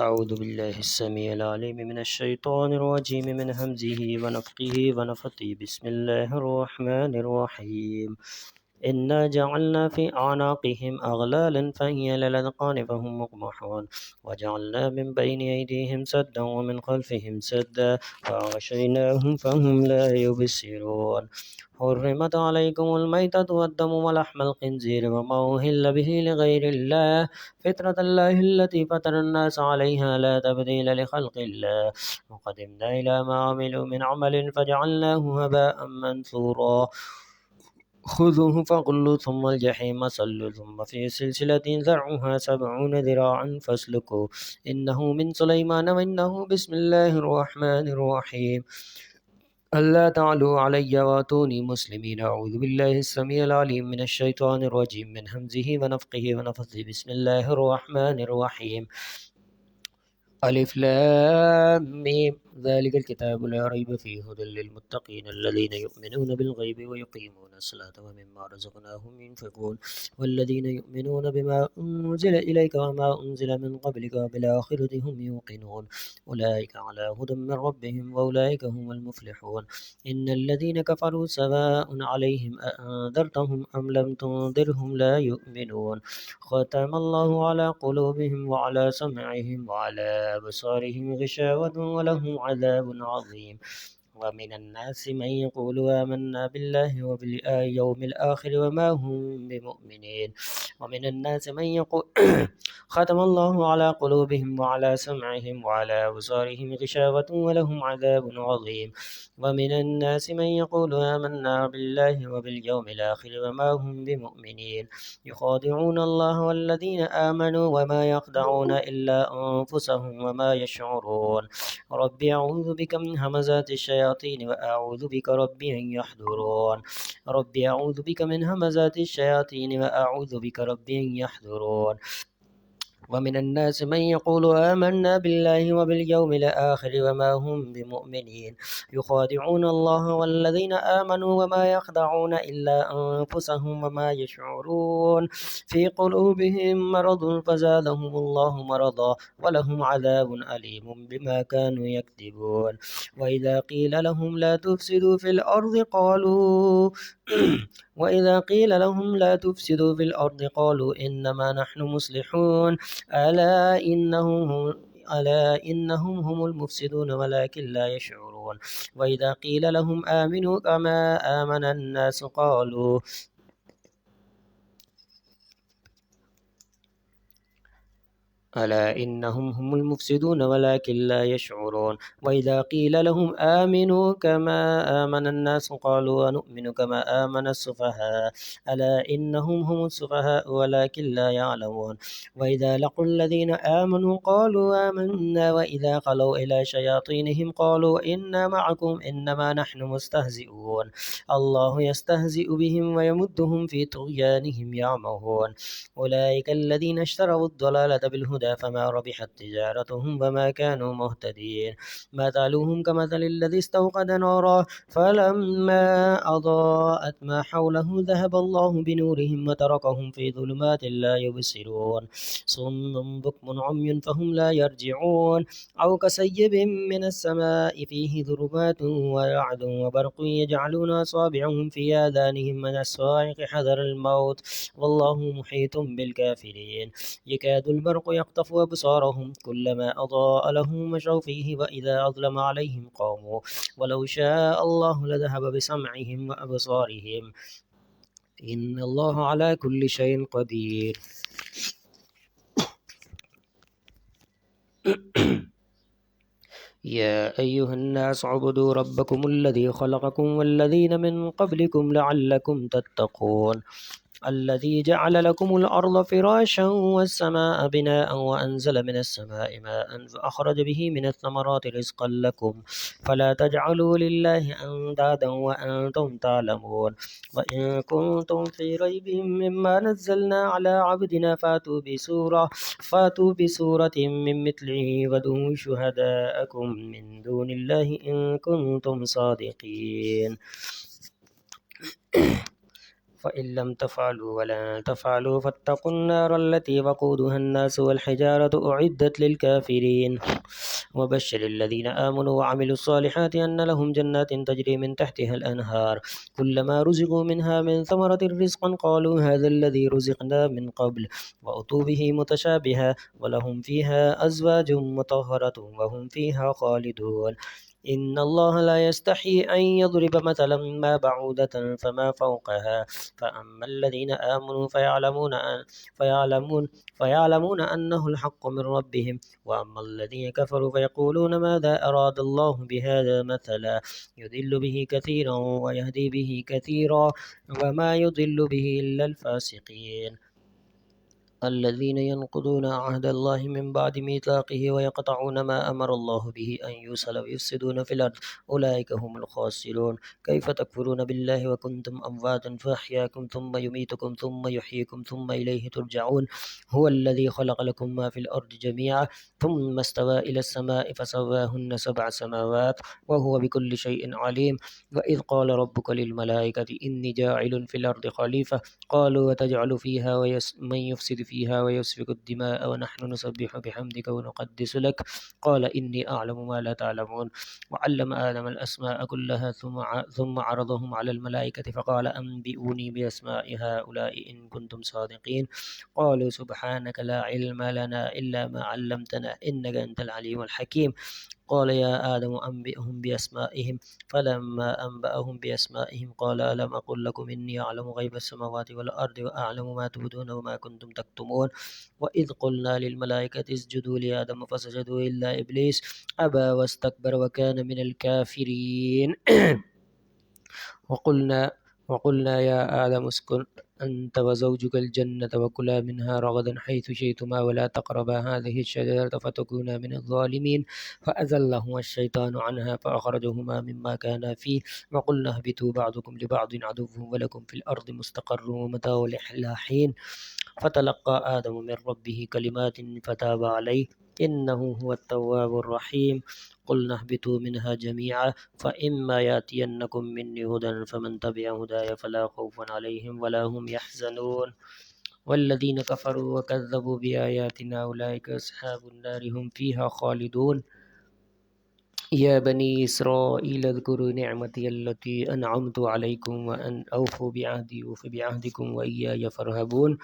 أعوذ بالله السميع العليم من الشيطان الرجيم من همزه ونفخه ونفثه بسم الله الرحمن الرحيم إنا جعلنا في أعناقهم أغلالا فهي للأذقان فهم مقمحون وجعلنا من بين أيديهم سدا ومن خلفهم سدا فأغشيناهم فهم لا يبصرون حرمت عليكم الميتة والدم ولحم الخنزير وما أهل به لغير الله فطرة الله التي فطر الناس عليها لا تبديل لخلق الله وقدمنا إلى ما عملوا من عمل فجعلناه هباء منثورا خذوه فغلوا ثم الجحيم صلوا ثم في سلسلة ذرعها 70 ذراعا فاسلكوه إنه من سليمان وإنه بسم الله الرحمن الرحيم ألا تعلوا علي واتوني مسلمين أعوذ بالله السميع العليم من الشيطان الرجيم من همزه ونفخه ونفثه بسم الله الرحمن الرحيم ألف لام ميم ذلك الكتاب لا ريب فيه هدى للمتقين الذين يؤمنون بالغيب ويقيمون الصلاة ومما رزقناهم ينفقون والذين يؤمنون بما أنزل إليك وما أنزل من قبلك وبالآخرة هم يوقنون أولئك على هدى من ربهم وأولئك هم المفلحون إن الذين كفروا سواء عليهم أأنذرتهم أم لم تنذرهم لا يؤمنون ختم الله على قلوبهم وعلى سمعهم وعلى أبصارهم غشاوة ولهم عذاب عظيم ومن الناس من يقول آمنا بالله وباليوم الآخر وما هم بمؤمنين ومن الناس من يقول ختم الله على قلوبهم وعلى سمعهم وعلى أبصارهم غشاوة ولهم عذاب عظيم ومن الناس من يقول آمنا بالله وباليوم الآخر وما هم بمؤمنين يخادعون الله والذين آمنوا وما يخدعون إلا أنفسهم وما يشعرون ربي أعوذ بك من همزات الشياطين وأعوذ بك ربي أن يحضرون ربي أعوذ بك من همزات الشياطين وأعوذ بك ربي أن يحضرون ومن الناس من يقول آمنا بالله وباليوم الآخر وما هم بمؤمنين يخادعون الله والذين آمنوا وما يخدعون إلا أنفسهم وما يشعرون في قلوبهم مرض فزادهم الله مرضا ولهم عذاب أليم بما كانوا يكذبون وإذا قيل لهم لا تفسدوا في الأرض قالوا وإذا قيل لهم لا تفسدوا في الأرض قالوا إنما نحن مصلحون ألا إنهم هم المفسدون ولكن لا يشعرون وإذا قيل لهم آمنوا كما آمن الناس قالوا ألا إنهم هم المفسدون ولكن لا يشعرون وإذا قيل لهم آمنوا كما آمن الناس قالوا ونؤمن كما آمن السفهاء ألا إنهم هم السفهاء ولكن لا يعلمون وإذا لقوا الذين آمنوا قالوا آمنا وإذا خلوا إلى شياطينهم قالوا إنا معكم إنما نحن مستهزئون الله يستهزئ بهم ويمدهم في طغيانهم يعمهون أولئك الذين اشتروا الضلالة بالهدى فما ربحت تجارتهم وما كانوا مهتدين مثلهم كمثل الذي استوقد نارا فلما أضاءت ما حوله ذهب الله بنورهم وتركهم في ظلمات لا يبصرون صم بكم عمي فهم لا يرجعون أو كسيب من السماء فيه ظلمات ورعد وبرق يجعلون أصابعهم في آذانهم من الصواعق حذر الموت والله محيط بالكافرين يكاد البرق يخطف أبصارهم كلما أضاء لهم مشوا فيه وإذا أظلم عليهم قاموا ولو شاء الله لذهب بسمعهم وأبصارهم إن الله على كل شيء قدير يا أيها الناس اعبدوا ربكم الذي خلقكم والذين من قبلكم لعلكم تتقون الذي جعل لكم الأرض فراشا والسماء بناء وأنزل من السماء ماء فأخرج به من الثمرات رزقا لكم فلا تجعلوا لله أندادا وأنتم تعلمون وإن كنتم في ريب مما نزلنا على عبدنا فاتوا بسورة من مثله ودعوا شهداءكم من دون الله إن كنتم صادقين فإن لم تفعلوا ولن تفعلوا فاتقوا النار التي وقودها الناس والحجارة أعدت للكافرين وبشر الذين آمنوا وعملوا الصالحات أن لهم جنات تجري من تحتها الأنهار كلما رزقوا منها من ثمرة رزقا قالوا هذا الذي رزقنا من قبل وأتوا به متشابها ولهم فيها أزواج مطهرة وهم فيها خالدون إن الله لا يستحي أن يضرب مثلا ما بعودة فما فوقها فأما الذين آمنوا فيعلمون أنه الحق من ربهم وأما الذين كفروا فيقولون ماذا أراد الله بهذا مثلا يضل به كثيرا ويهدي به كثيرا وما يضل به إلا الفاسقين الذين ينقضون عهد الله من بعد ميثاقه ويقطعون ما أمر الله به أن يوصل ويفسدون في الأرض أولئك هم الخاسرون كيف تكفرون بالله وكنتم أمواتا فأحياكم ثم يميتكم ثم يحييكم ثم إليه ترجعون هو الذي خلق لكم ما في الأرض جميعا ثم استوى إلى السماء فسواهن 7 سماوات وهو بكل شيء عليم وإذ قال ربك للملائكة إني جاعل في الأرض خليفة قالوا وتجعل فيها من يفسد فيها ويسفك الدماء ونحن نسبح بحمدك ونقدس لك قال إني أعلم ما لا تعلمون وعلم آدم الأسماء كلها ثم عرضهم على الملائكة فقال أنبئوني بأسماء هؤلاء إن كنتم صادقين قالوا سبحانك لا علم لنا إلا ما علمتنا إنك أنت العليم الحكيم قال يا آدم أنبئهم بأسمائهم فلما أنبأهم بأسمائهم قال ألم أقل لكم إني أعلم غيب السماوات والأرض وأعلم ما تبدون وما كنتم تكتمون وإذ قلنا للملائكة اسجدوا لآدم فسجدوا إلا إبليس أبى واستكبر وكان من الكافرين وقلنا يا آدم اسكن أنت وزوجك الجنة وكلا منها رغدا حيث شئتما ولا تقربا هذه الشجرة فتكونا من الظالمين فأزلهما الشيطان عنها فأخرجهما مما كانا فيه وقلنا اهبطوا بعضكم لبعض عدو ولكم في الأرض مستقر ومتاع إلى حين فتلقى آدم من ربه كلمات فتاب عليه إنه هو التواب الرحيم قلنا اهبطوا منها جميعا فإما يأتينكم مني هدى فمن تبع هداي فلا خوف عليهم ولا هم يحزنون والذين كفروا وكذبوا بآياتنا أولئك أصحاب النار هم فيها خالدون يا بني إسرائيل اذكروا نعمتي التي أنعمت عليكم وأن أوفوا بعهدي أوف بعهدكم وإياي فارهبون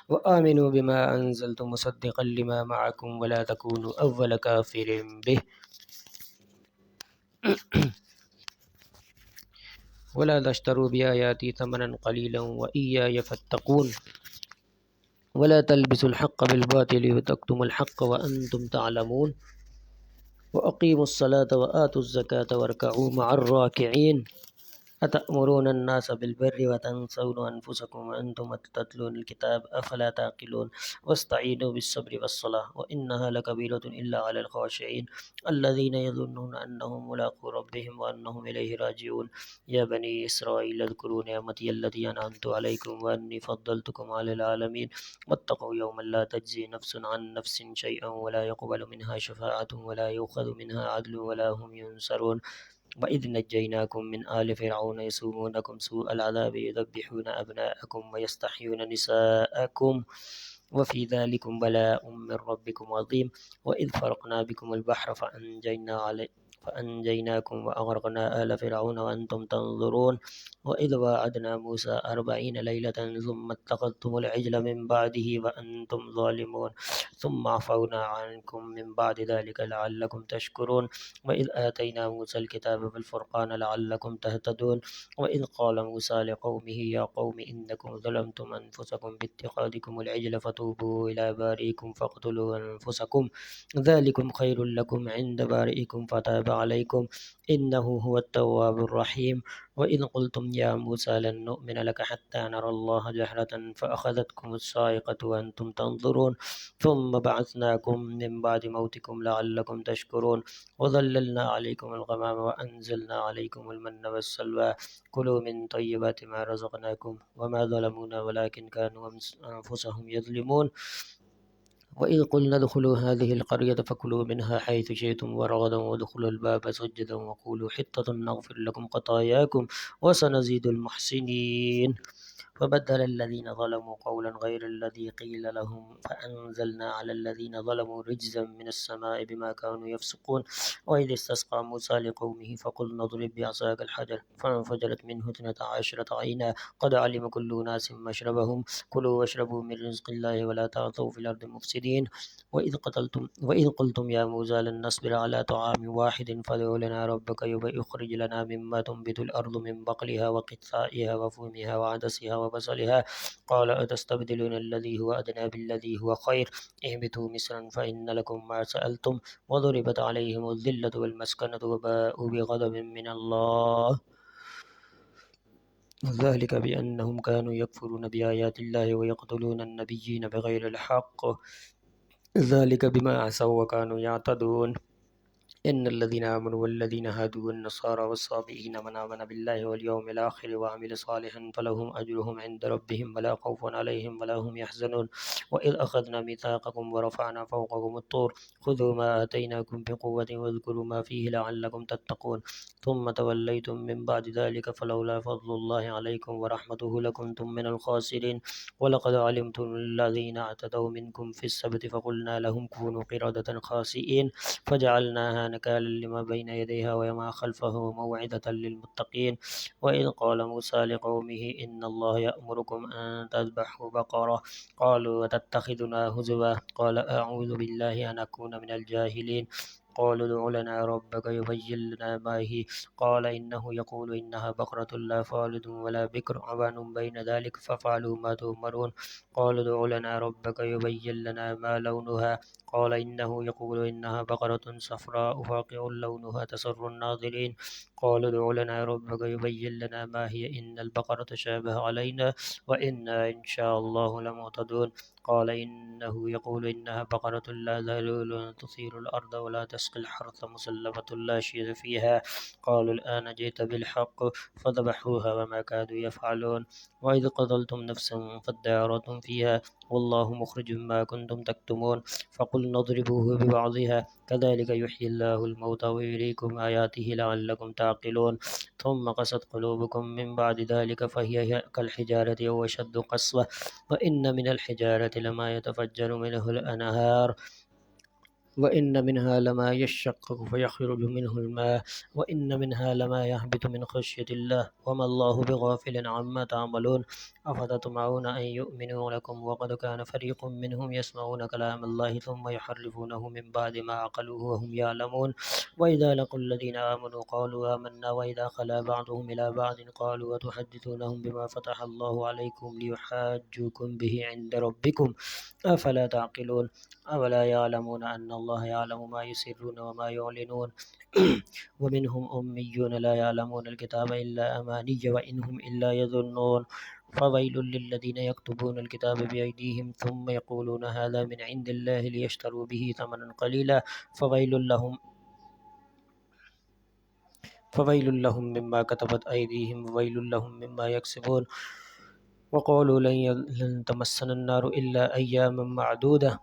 وآمنوا بما أنزلت مصدقا لما معكم ولا تكونوا أول كافر به ولا تشتروا بآياتي ثمنا قليلا وإياي فاتقون ولا تلبسوا الحق بالباطل وتكتموا الحق وأنتم تعلمون وأقيموا الصلاة وآتوا الزكاة واركعوا مع الراكعين أتأمرون الناس بالبر وتنسون أنفسكم وأنتم تتلون الكتاب أفلا تعقلون واستعينوا بالصبر والصلاة وإنها لكبيرة إلا على الخاشعين الذين يظنون أنهم ملاقو ربهم وأنهم إليه راجعون يا بني إسرائيل اذكروا نعمتي التي أنعمت عليكم وأني فضلتكم على العالمين واتقوا يوما لا تجزي نفس عن نفس شيئا ولا يقبل منها شفاعة ولا يؤخذ منها عدل ولا هم ينصرون وإذ نجيناكم من آل فرعون يسومونكم سوء العذاب يذبحون أبناءكم ويستحيون نساءكم وفي ذلكم بلاء من ربكم عظيم وإذ فرقنا بكم البحر فأنجيناكم وأغرقنا آل فرعون وأنتم تنظرون وإذ واعدنا موسى 40 ليلة ثم اتخذتم العجل من بعده وأنتم ظالمون ثم عفونا عنكم من بعد ذلك لعلكم تشكرون وإذ آتينا موسى الكتاب والفرقان لعلكم تهتدون وإذ قال موسى لقومه يا قوم إنكم ظلمتم أنفسكم باتخاذكم العجل فتوبوا إلى بارئكم فاقتلوا أنفسكم ذلكم خير لكم عند بارئكم فتاب عليكم إنه هو التواب الرحيم وإذ قلتم يا موسى لن نؤمن لك حتى نرى الله جهرة فأخذتكم الصاعقة وأنتم تنظرون ثم بعثناكم من بعد موتكم لعلكم تشكرون وظللنا عليكم الغمام وأنزلنا عليكم المن والسلوى كلوا من طيبات ما رزقناكم وما ظلمونا ولكن كانوا أنفسهم يظلمون وإذ قلنا ادخلوا هذه القرية فكلوا منها حيث شئتم ورغدا وادخلوا الباب سجدا وقولوا حطة نغفر لكم خطاياكم وسنزيد المحسنين فبدل الذين ظلموا قولا غير الذي قيل لهم فأنزلنا على الذين ظلموا رجزا من السماء بما كانوا يفسقون. وإذ استسقى موسى لقومه فقلنا اضرب بعصاك الحجر فانفجرت منه 12 عينا قد علم كل أناس مشربهم كلوا واشربوا من رزق الله ولا تعثوا في الأرض مفسدين. وإذ قلتم يا موسى لن نصبر على طعام واحد فادع لنا ربك يخرج لنا مما تنبت الأرض من بقلها وقثائها وفومها وعدسها وبصلها قال أتستبدلون الذي هو أدنى بالذي هو خير اهبطوا مصرا فإن لكم ما سألتم وضربت عليهم الذلة والمسكنة وباءوا بغضب من الله ذلك بأنهم كانوا يكفرون بآيات الله ويقتلون النبيين بغير الحق ذلك بما عصوا وكانوا يعتدون. إن الذين آمنوا والذين هادوا والنصارى والصابئين من آمن بالله واليوم الآخر وعمل صالحا فلهم أجرهم عند ربهم ولا خوف عليهم ولا هم يحزنون. وإذ أخذنا ميثاقكم ورفعنا فوقكم الطور خذوا ما آتيناكم بقوة واذكروا ما فيه لعلكم تتقون ثم توليتم من بعد ذلك فلولا فضل الله عليكم ورحمته لكنتم من الخاسرين. ولقد علمتم الذين اعتدوا منكم في السبت فقلنا لهم كونوا قردة خاسئين فجعلناها نكالا لما بين يديها وما خلفه وموعظة للمتقين. وإذ قال موسى لقومه إن الله يأمركم أن تذبحوا بقرة قالوا وتتخذنا هزوا قال أعوذ بالله أن أكون من الجاهلين قالوا ادع لنا ربك يبين لنا ما هي قال إنه يقول إنها بقرة لا فالد ولا بكر عوان بين ذلك فافعلوا ما تؤمرون قالوا ادع لنا ربك يبين لنا ما لونها قال إنه يقول إنها بقرة صفراء فاقع لونها تسر الناظرين قالوا ادع لنا ربك يبين لنا ما هي إن البقرة تشابه علينا وإنا إن شاء الله لمهتدون قال إنه يقول إنها بقرة لا ذلول تثير الأرض ولا تسقي الحرث مسلمة لا شيء فيها قالوا الآن جئت بالحق فذبحوها وما كادوا يفعلون. وإذ قتلتم نفسا فادارأتم فيها والله مخرج ما كنتم تكتمون فقلنا اضربوه ببعضها كذلك يحيي الله الموتى ويريكم آياته لعلكم تعقلون. ثم قست قلوبكم من بعد ذلك فهي كالحجارة أو أشد قسوة وإن من الحجارة لما يتفجر منه الأنهار وإن منها لما يشقق فيخرج منه الماء وإن منها لما يهبط من خشية الله وما الله بغافل عما تعملون أفتطمعون أن يؤمنوا لكم وقد كان فريق منهم يسمعون كلام الله ثم يحرفونه من بعد ما عقلوه وهم يعلمون. وإذا لقوا الذين آمنوا قالوا آمنا وإذا خلا بعضهم إلى بعض قالوا وتحدثونهم بما فتح الله عليكم ليحاجوكم به عند ربكم أفلا تعقلون. أولا يعلمون أن الله يعلم ما يسرون وما يعلنون ومنهم أميون لا يعلمون الكتاب إلا أماني وإنهم إلا يظنون فويل للذين يكتبون الكتاب بأيديهم ثم يقولون هذا من عند الله ليشتروا به ثمنا قليلا فويل لهم مما كتبت أيديهم وويل لهم مما يكسبون. وقالوا لن تمسنا النار إلا أياما معدودة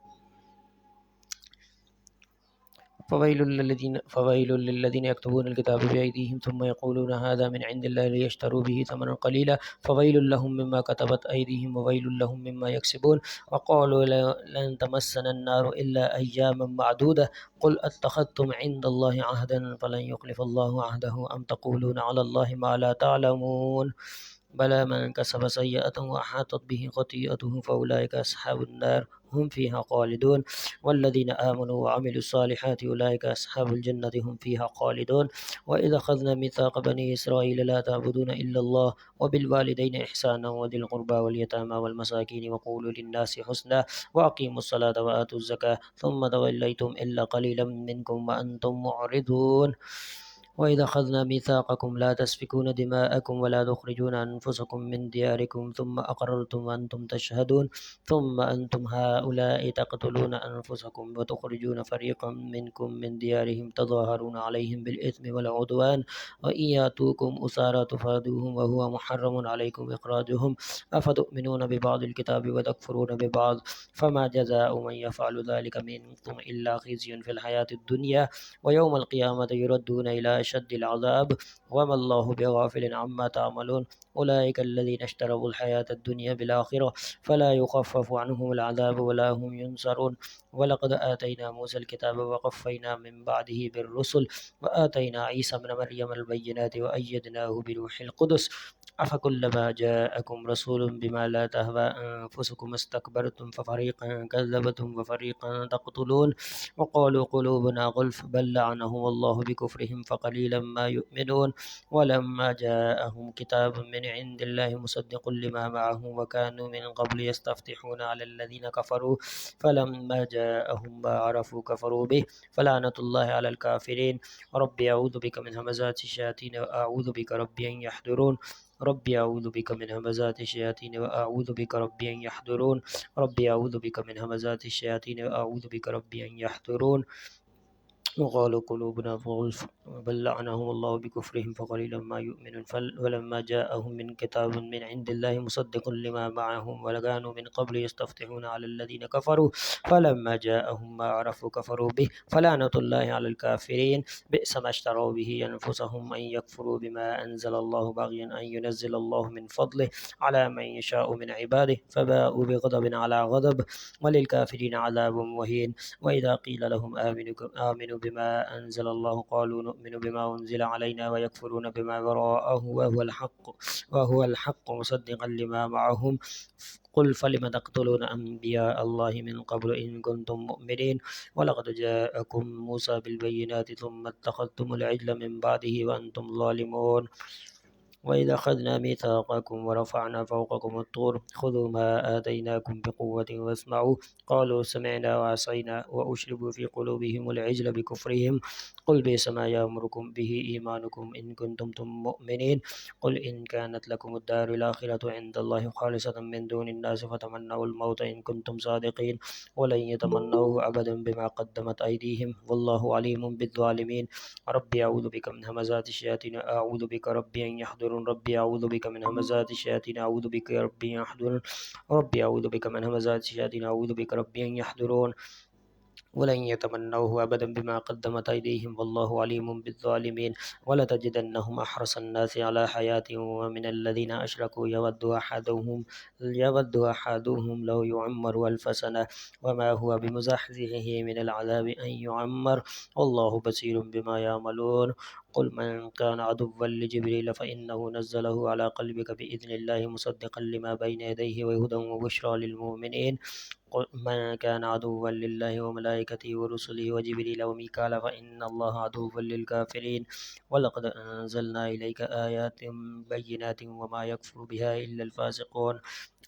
فويل للذين يكتبون الكتاب بأيديهم ثم يقولون هذا من عند الله ليشتروا به ثمنا قليلا فويل لهم مما كتبت أيديهم وويل لهم مما يكسبون. وقالوا لن تمسنا النار إلا أياما معدودة قل أتخذتم عند الله عهدا فلن يخلف الله عهده أم تقولون على الله ما لا تعلمون بلى من كسب سيئة وأحاطت به خطيئته فأولئك أصحاب النار هم فيها خالدون. والذين آمنوا وعملوا الصالحات أولئك أصحاب الجنة هم فيها خالدون. وإذا أخذنا ميثاق بني إسرائيل لا تعبدون إلا الله وبالوالدين إحسانا وذي القربى واليتامى والمساكين وقولوا للناس حسنا وأقيموا الصلاة وآتوا الزكاة ثم توليتم إلا قليلا منكم وأنتم معرضون. وإذا أخذنا ميثاقكم لا تسفكون دماءكم ولا تخرجون أنفسكم من دياركم ثم أقررتم وأنتم تشهدون ثم أنتم هؤلاء تقتلون أنفسكم وتخرجون فريقا منكم من ديارهم تظاهرون عليهم بالإثم والعدوان وإن يأتوكم أسارى تفادوهم وهو محرم عليكم إخراجهم أفتؤمنون ببعض الكتاب وتكفرون ببعض فما جزاء من يفعل ذلك منكم إلا خزي في الحياة الدنيا ويوم القيامة يردون إلى أشد العذاب وما الله بغافل عما تعملون أولئك الذين اشتروا الحياة الدنيا بالآخرة فلا يخفف عنهم العذاب ولا هم ينصرون ولقد آتينا موسى الكتاب وقفينا من بعده بالرسل وآتينا عيسى ابن مريم البينات وأيدناه بروح القدس أفكلما جاءكم رسول بما لا تهوى أنفسكم استكبرتم ففريقا كذبتم وفريقا تقتلون وقالوا قلوبنا غلف بل لعنهم الله بكفرهم فقليلا ما يؤمنون ولما جاءهم كتاب من عند الله مصدق لما معهم وكانوا من قبل يستفتحون على الذين كفروا فلما جاءهم ما عرفوا كفروا به فلعنة الله على الكافرين ربي أعوذ بك من همزات الشياطين وأعوذ بك ربي أن يحضرون ربي أعوذ بك من همزات الشياطين وأعوذ بك ربي أن يحضرون ربي أعوذ بك من همزات الشياطين وأعوذ بك ربي أن يحضرون وقالوا قلوبنا غلف بل لعنهم الله بكفرهم فقليلا ما يؤمنون ولما جاءهم من كتاب من عند الله مصدق لما معهم وكانوا من قبل يستفتحون على الذين كفروا فلما جاءهم ما عرفوا كفروا به فلعنة الله على الكافرين بئس ما اشتروا به أنفسهم أن يكفروا بما أنزل الله بغيا أن ينزل الله من فضله على من يشاء من عباده فباءوا بغضب على غضب وللكافرين عذاب مهين وإذا قيل لهم آمنوا بما أنزل الله قالوا نؤمن بما أنزل علينا ويكفرون بما وراءه وهو الحق مصدقا لما معهم قل فلم تقتلون أنبياء الله من قبل إن كنتم مؤمنين ولقد جاءكم موسى بالبينات ثم اتخذتم العجل من بعده وأنتم ظالمون وإذا أخذنا ميثاقكم ورفعنا فوقكم الطور خذوا ما آتيناكم بقوة واسمعوا قالوا سمعنا وعصينا وأشربوا في قلوبهم العجل بكفرهم قل بئس ما يأمركم به إيمانكم إن كنتم مؤمنين قل إن كانت لكم الدار الآخرة عند الله خالصة من دون الناس فتمنوا الموت إن كنتم صادقين ولن يتمنوه أبدا بما قدمت أيديهم والله عليم بالظالمين ربي أعوذ بك من همزات الشياطين أعوذ بك ربي أن يحضرون ربي أعوذ بك من همزات الشياطين أعوذ بك ربي أن يحضرون ربي أعوذ بك من همزات الشياطين أعوذ بك ربي أن يحضرون ولن يتمنوه أبدا بما قدمت أيديهم والله عليم بالظالمين ولتجدنهم أحرص الناس على حياة ومن الذين أشركوا يود أحدهم لو يعمر ألف سنة وما هو بمزحزحه من العذاب أن يعمر والله بصير بما يعملون قل من كان عدوا لجبريل فإنه نزله على قلبك بإذن الله مصدقا لما بين يديه وهدى وبشرى للمؤمنين قل من كان عدوا لله وملائكته ورسله وجبريل وميكال فإن الله عدو للكافرين ولقد أنزلنا إليك آيات بينات وما يكفر بها إلا الفاسقون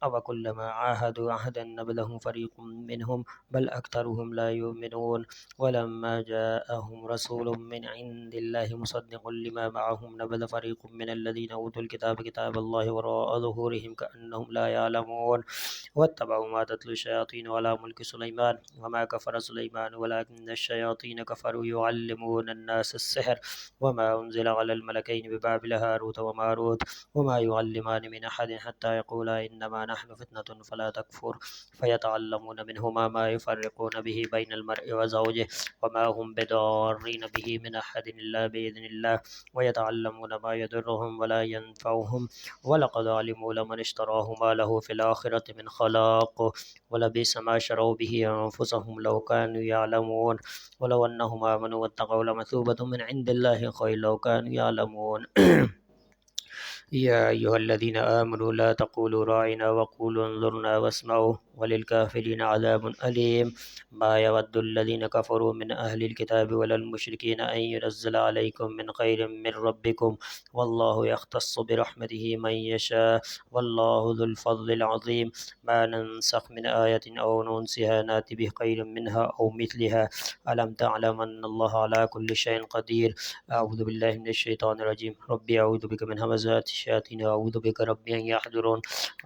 أوكلما عاهدوا عهدا نبذه فريق منهم بل أكثرهم لا يؤمنون ولما جاءهم رسول من عند الله مصدق لما معهم نبذ فريق من الذين أوتوا الكتاب كتاب الله وراء ظهورهم كأنهم لا يعلمون واتبعوا ما تتلو الشياطين على ملك سليمان وما كفر سليمان ولكن الشياطين كفروا يعلمون الناس السحر وما أنزل على الملكين ببابل هاروت وماروت وما يعلمان من أحد حتى يقولا إنما نحن فتنة فلا تكفر فيتعلمون منهما ما يفرقون به بين المرء وزوجه وما هم بضارين به من أحد إلا بإذن الله ويتعلمون ما يضرهم ولا ينفعهم ولقد علموا لمن اشتراه ما له في الآخرة من خلاق ولبئس ما شروا به أنفسهم لو كانوا يعلمون ولو أنهم آمنوا واتقوا لمثوبة من عند الله خير لو كانوا يعلمون يا أيها الذين آمنوا لا تقولوا راعنا وقولوا انظرنا واسمعوا وللكافرين عذاب أليم ما يود الذين كفروا من أهل الكتاب ولا المشركين أن ينزل عليكم من خير من ربكم والله يختص برحمته من يشاء والله ذو الفضل العظيم ما ننسخ من آية أو ننسها نات بخير منها أو مثلها ألم تعلم أن الله على كل شيء قدير أعوذ بالله من الشيطان الرجيم ربي أعوذ بك من همزات الشياطين وأعوذ بك ربي أن يحضرون.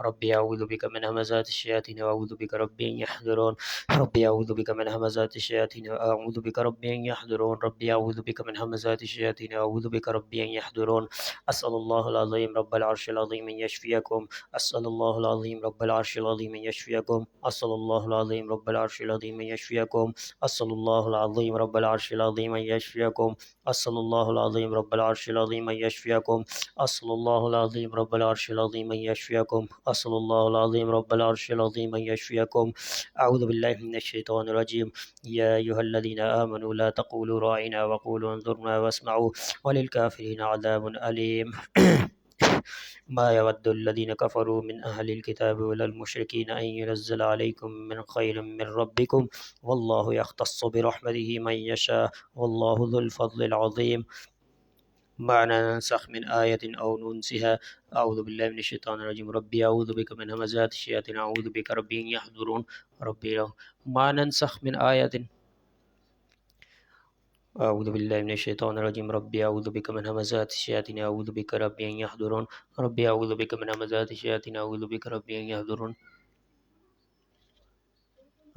ربي أعوذ بك من همزات الشياطين وأعوذ بك ربي أن يحضرون. ربي أعوذ بك من همزات الشياطين وأعوذ بك ربي أن يحضرون. ربي أعوذ بك من همزات الشياطين وأعوذ بك ربي أن يحضرون. أسأل الله العظيم رب العرش العظيم أن يشفيكم. أسأل الله العظيم رب العرش العظيم أن يشفيكم. أسأل الله العظيم رب العرش العظيم أن يشفيكم. أسأل الله العظيم رب العرش العظيم أن يشفيكم. أسأل الله العظيم رب العرش العظيم أن يشفيكم. أسأل الله العظيم رب العرش العظيم أن يشفيكم. أسأل الله العظيم رب العرش العظيم أن يشفيكم. أعوذ بالله من الشيطان الرجيم. يا أيها الذين آمنوا لا تقولوا راعنا وقولوا انظرنا واسمعوا وللكافرين عذاب أليم. ما يود الذين كفروا من أهل الكتاب ولا المشركين أن ينزل عليكم من خير من ربكم والله يختص برحمته من يشاء والله ذو الفضل العظيم. ما ننسخ من آية أو ننسها. أعوذ بالله من الشيطان الرجيم. ربي أعوذ بك من همزات الشياطين أعوذ بك ربي أن يحضرون. ربي ما ننسخ من آية. أعوذ بالله من الشيطان الرجيم. ربي أعوذ بك من همزات الشياطين أعوذ بك ربي أن يحضرون. ربي أعوذ بك من همزات الشياطين أعوذ بك ربي أن يحضرون.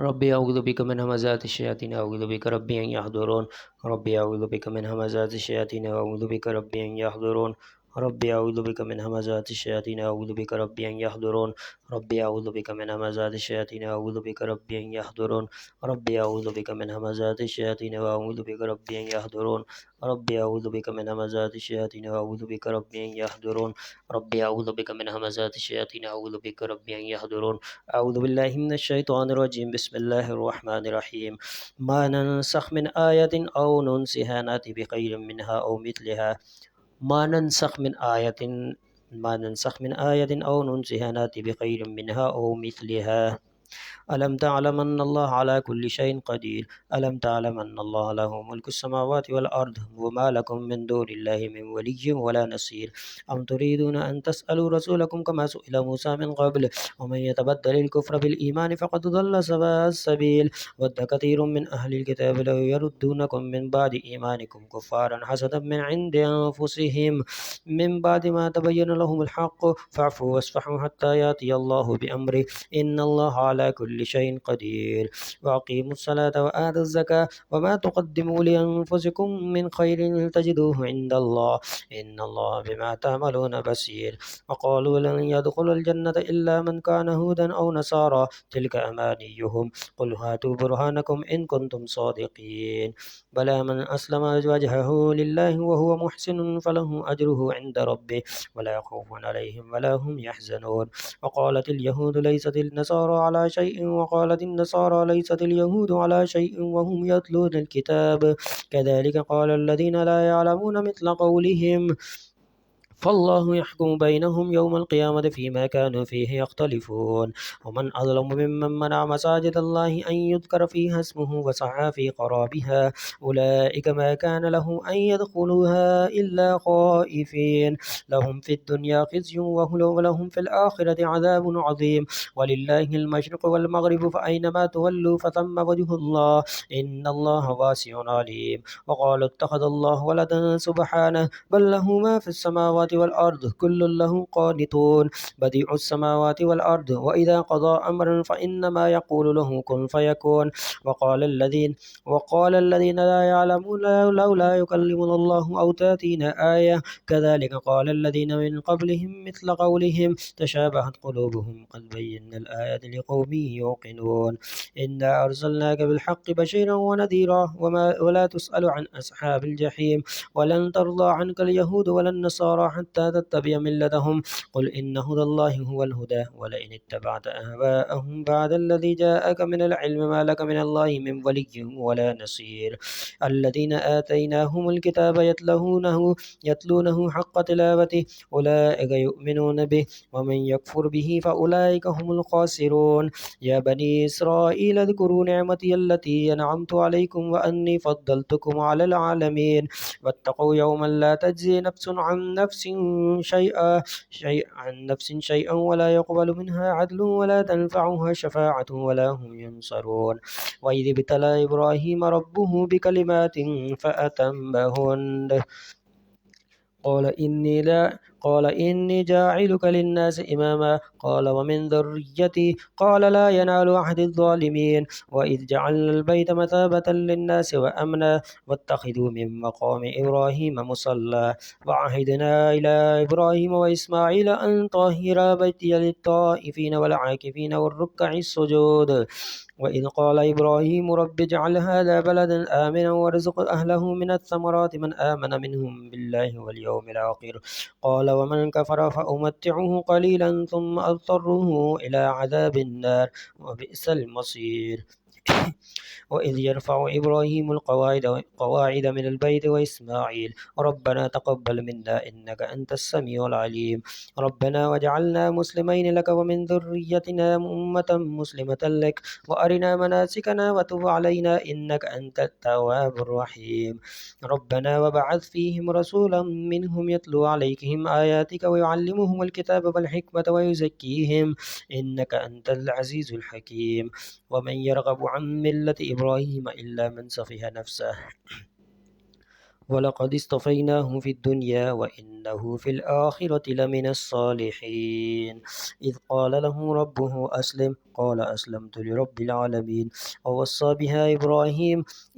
ربي أعوذ بك من همزات الشياطين أعوذ بك ربي أن يحضرون. ربي أعوذ بك من همزات الشياطين أعوذ بك ربي أن يحضرون. ربي أعوذ بك من همزات الشياطين أعوذ بك ربي أن يحضرون. ربي أعوذ بك من همزات الشياطين أعوذ بك ربي أن يحضرون. ربي أعوذ بك من همزات الشياطين وأعوذ بك ربي أن يحضرون. ربي أعوذ بك من همزات الشياطين وأعوذ بك ربي أن يحضرون. ربي أعوذ بك من همزات الشياطين أعوذ بك ربي أن يحضرون. أعوذ بالله من الشيطان الرجيم. بسم الله الرحمن الرحيم. ما ننسخ من آية أو ننسها نأتي بخير منها أو مثلها. ما ننسخ من آية أو ننسها نأتي بخير منها أو مثلها. ألم تعلم أن الله على كل شيء قدير. ألم تعلم أن الله له ملك السماوات والأرض وما لكم من دون الله من ولي ولا نصير. أم تريدون أن تسألوا رسولكم كما سئل موسى من قبل ومن يتبدل الكفر بالإيمان فقد ضل سواء السبيل. ود كثير من أهل الكتاب لو يردونكم من بعد إيمانكم كفارا حسدا من عند أنفسهم من بعد ما تبين لهم الحق فاعفوا واصفحوا حتى يأتي الله بأمره إن الله على كل شيء قدير. وأقيموا الصلاة وآتوا الزكاة وما تقدموا لأنفسكم من خير تجدوه عند الله إن الله بما تعملون بصير. وقالوا لن يدخل الجنة إلا من كان هودا أو نصارى تلك أمانيهم قل هاتوا برهانكم إن كنتم صادقين. بلى من أسلم وجهه لله وهو محسن فله أجره عند ربه ولا خوف عليهم ولا هم يحزنون. وقالت اليهود ليست النصارى على شيء وقالت النصارى ليست اليهود على شيء وهم يتلون الكتاب كذلك قال الذين لا يعلمون مثل قولهم فالله يحكم بينهم يوم القيامة فيما كانوا فيه يختلفون. ومن أظلم ممن منع مساجد الله أن يذكر فيها اسمه وسعى في خرابها أولئك ما كان لهم أن يدخلوها إلا خائفين لهم في الدنيا خزي ولهم في الآخرة عذاب عظيم. ولله المشرق والمغرب فأينما تولوا فثم وجه الله إن الله واسع عليم. وقالوا اتخذ الله ولدا سبحانه بل له ما في السماوات والأرض كل له قانتون بديع السماوات والأرض وإذا قضى أمرا فإنما يقول له كن فيكون. وقال الذين لا يعلمون لولا يكلمنا الله أو تأتينا آية كذلك قال الذين من قبلهم مثل قولهم تشابهت قلوبهم قد بينا الآيات لقوم يوقنون. إنا أرسلناك بالحق بشيرا ونذيرا ولا تسأل عن أصحاب الجحيم ولن ترضى عنك اليهود ولا النصارى حتى تتبع ملتهم قل إن هدى الله هو الهدى ولئن اتبعت أهواءهم بعد الذي جاءك من العلم ما لك من الله من ولي ولا نصير. الذين آتيناهم الكتاب يتلونه حق تلاوته أولئك يؤمنون به ومن يكفر به فأولئك هم الخاسرون. يا بني إسرائيل اذكروا نعمتي التي أنعمت عليكم وأني فضلتكم على العالمين واتقوا يوما لا تجزي نفس عن نفس شيئا ولا يقبل منها عدل ولا تنفعها شفاعة ولا هم ينصرون. وإذ ابتلى إبراهيم ربه بكلمات فأتمهن قال إني جاعلك للناس إماما قال ومن ذريتي قال لا ينال عهد الظالمين وإذ جعلنا البيت مثابة للناس وأمنا واتخذوا من مقام إبراهيم مصلى وعهدنا إلى إبراهيم وإسماعيل أن طهر بيتي للطائفين والعاكفين والركع السجود وإذ قال إبراهيم رب اجعل هذا بلدا آمنا وارزق أهله من الثمرات من آمن منهم بالله واليوم الآخر قال ومن كفر فأمتعه قليلا ثم أضطره إلى عذاب النار وبئس المصير وإذ يرفع إبراهيم القواعد من البيت وإسماعيل ربنا تقبل منا إنك أنت السميع العليم ربنا وجعلنا مسلمين لك ومن ذريتنا أمة مسلمة لك وأرنا مناسكنا وتب علينا إنك أنت التواب الرحيم ربنا وبعث فيهم رسولا منهم يتلو عليهم آياتك ويعلمهم الكتاب والحكمة ويزكيهم إنك أنت العزيز الحكيم ومن يرغب عن ملة إبراهيم إلا من سفه نفسه ولقد اصطفيناه في الدنيا وإنه في الآخرة لمن الصالحين إذ قال له ربه أسلم قال أسلمت لرب العالمين ووصى بها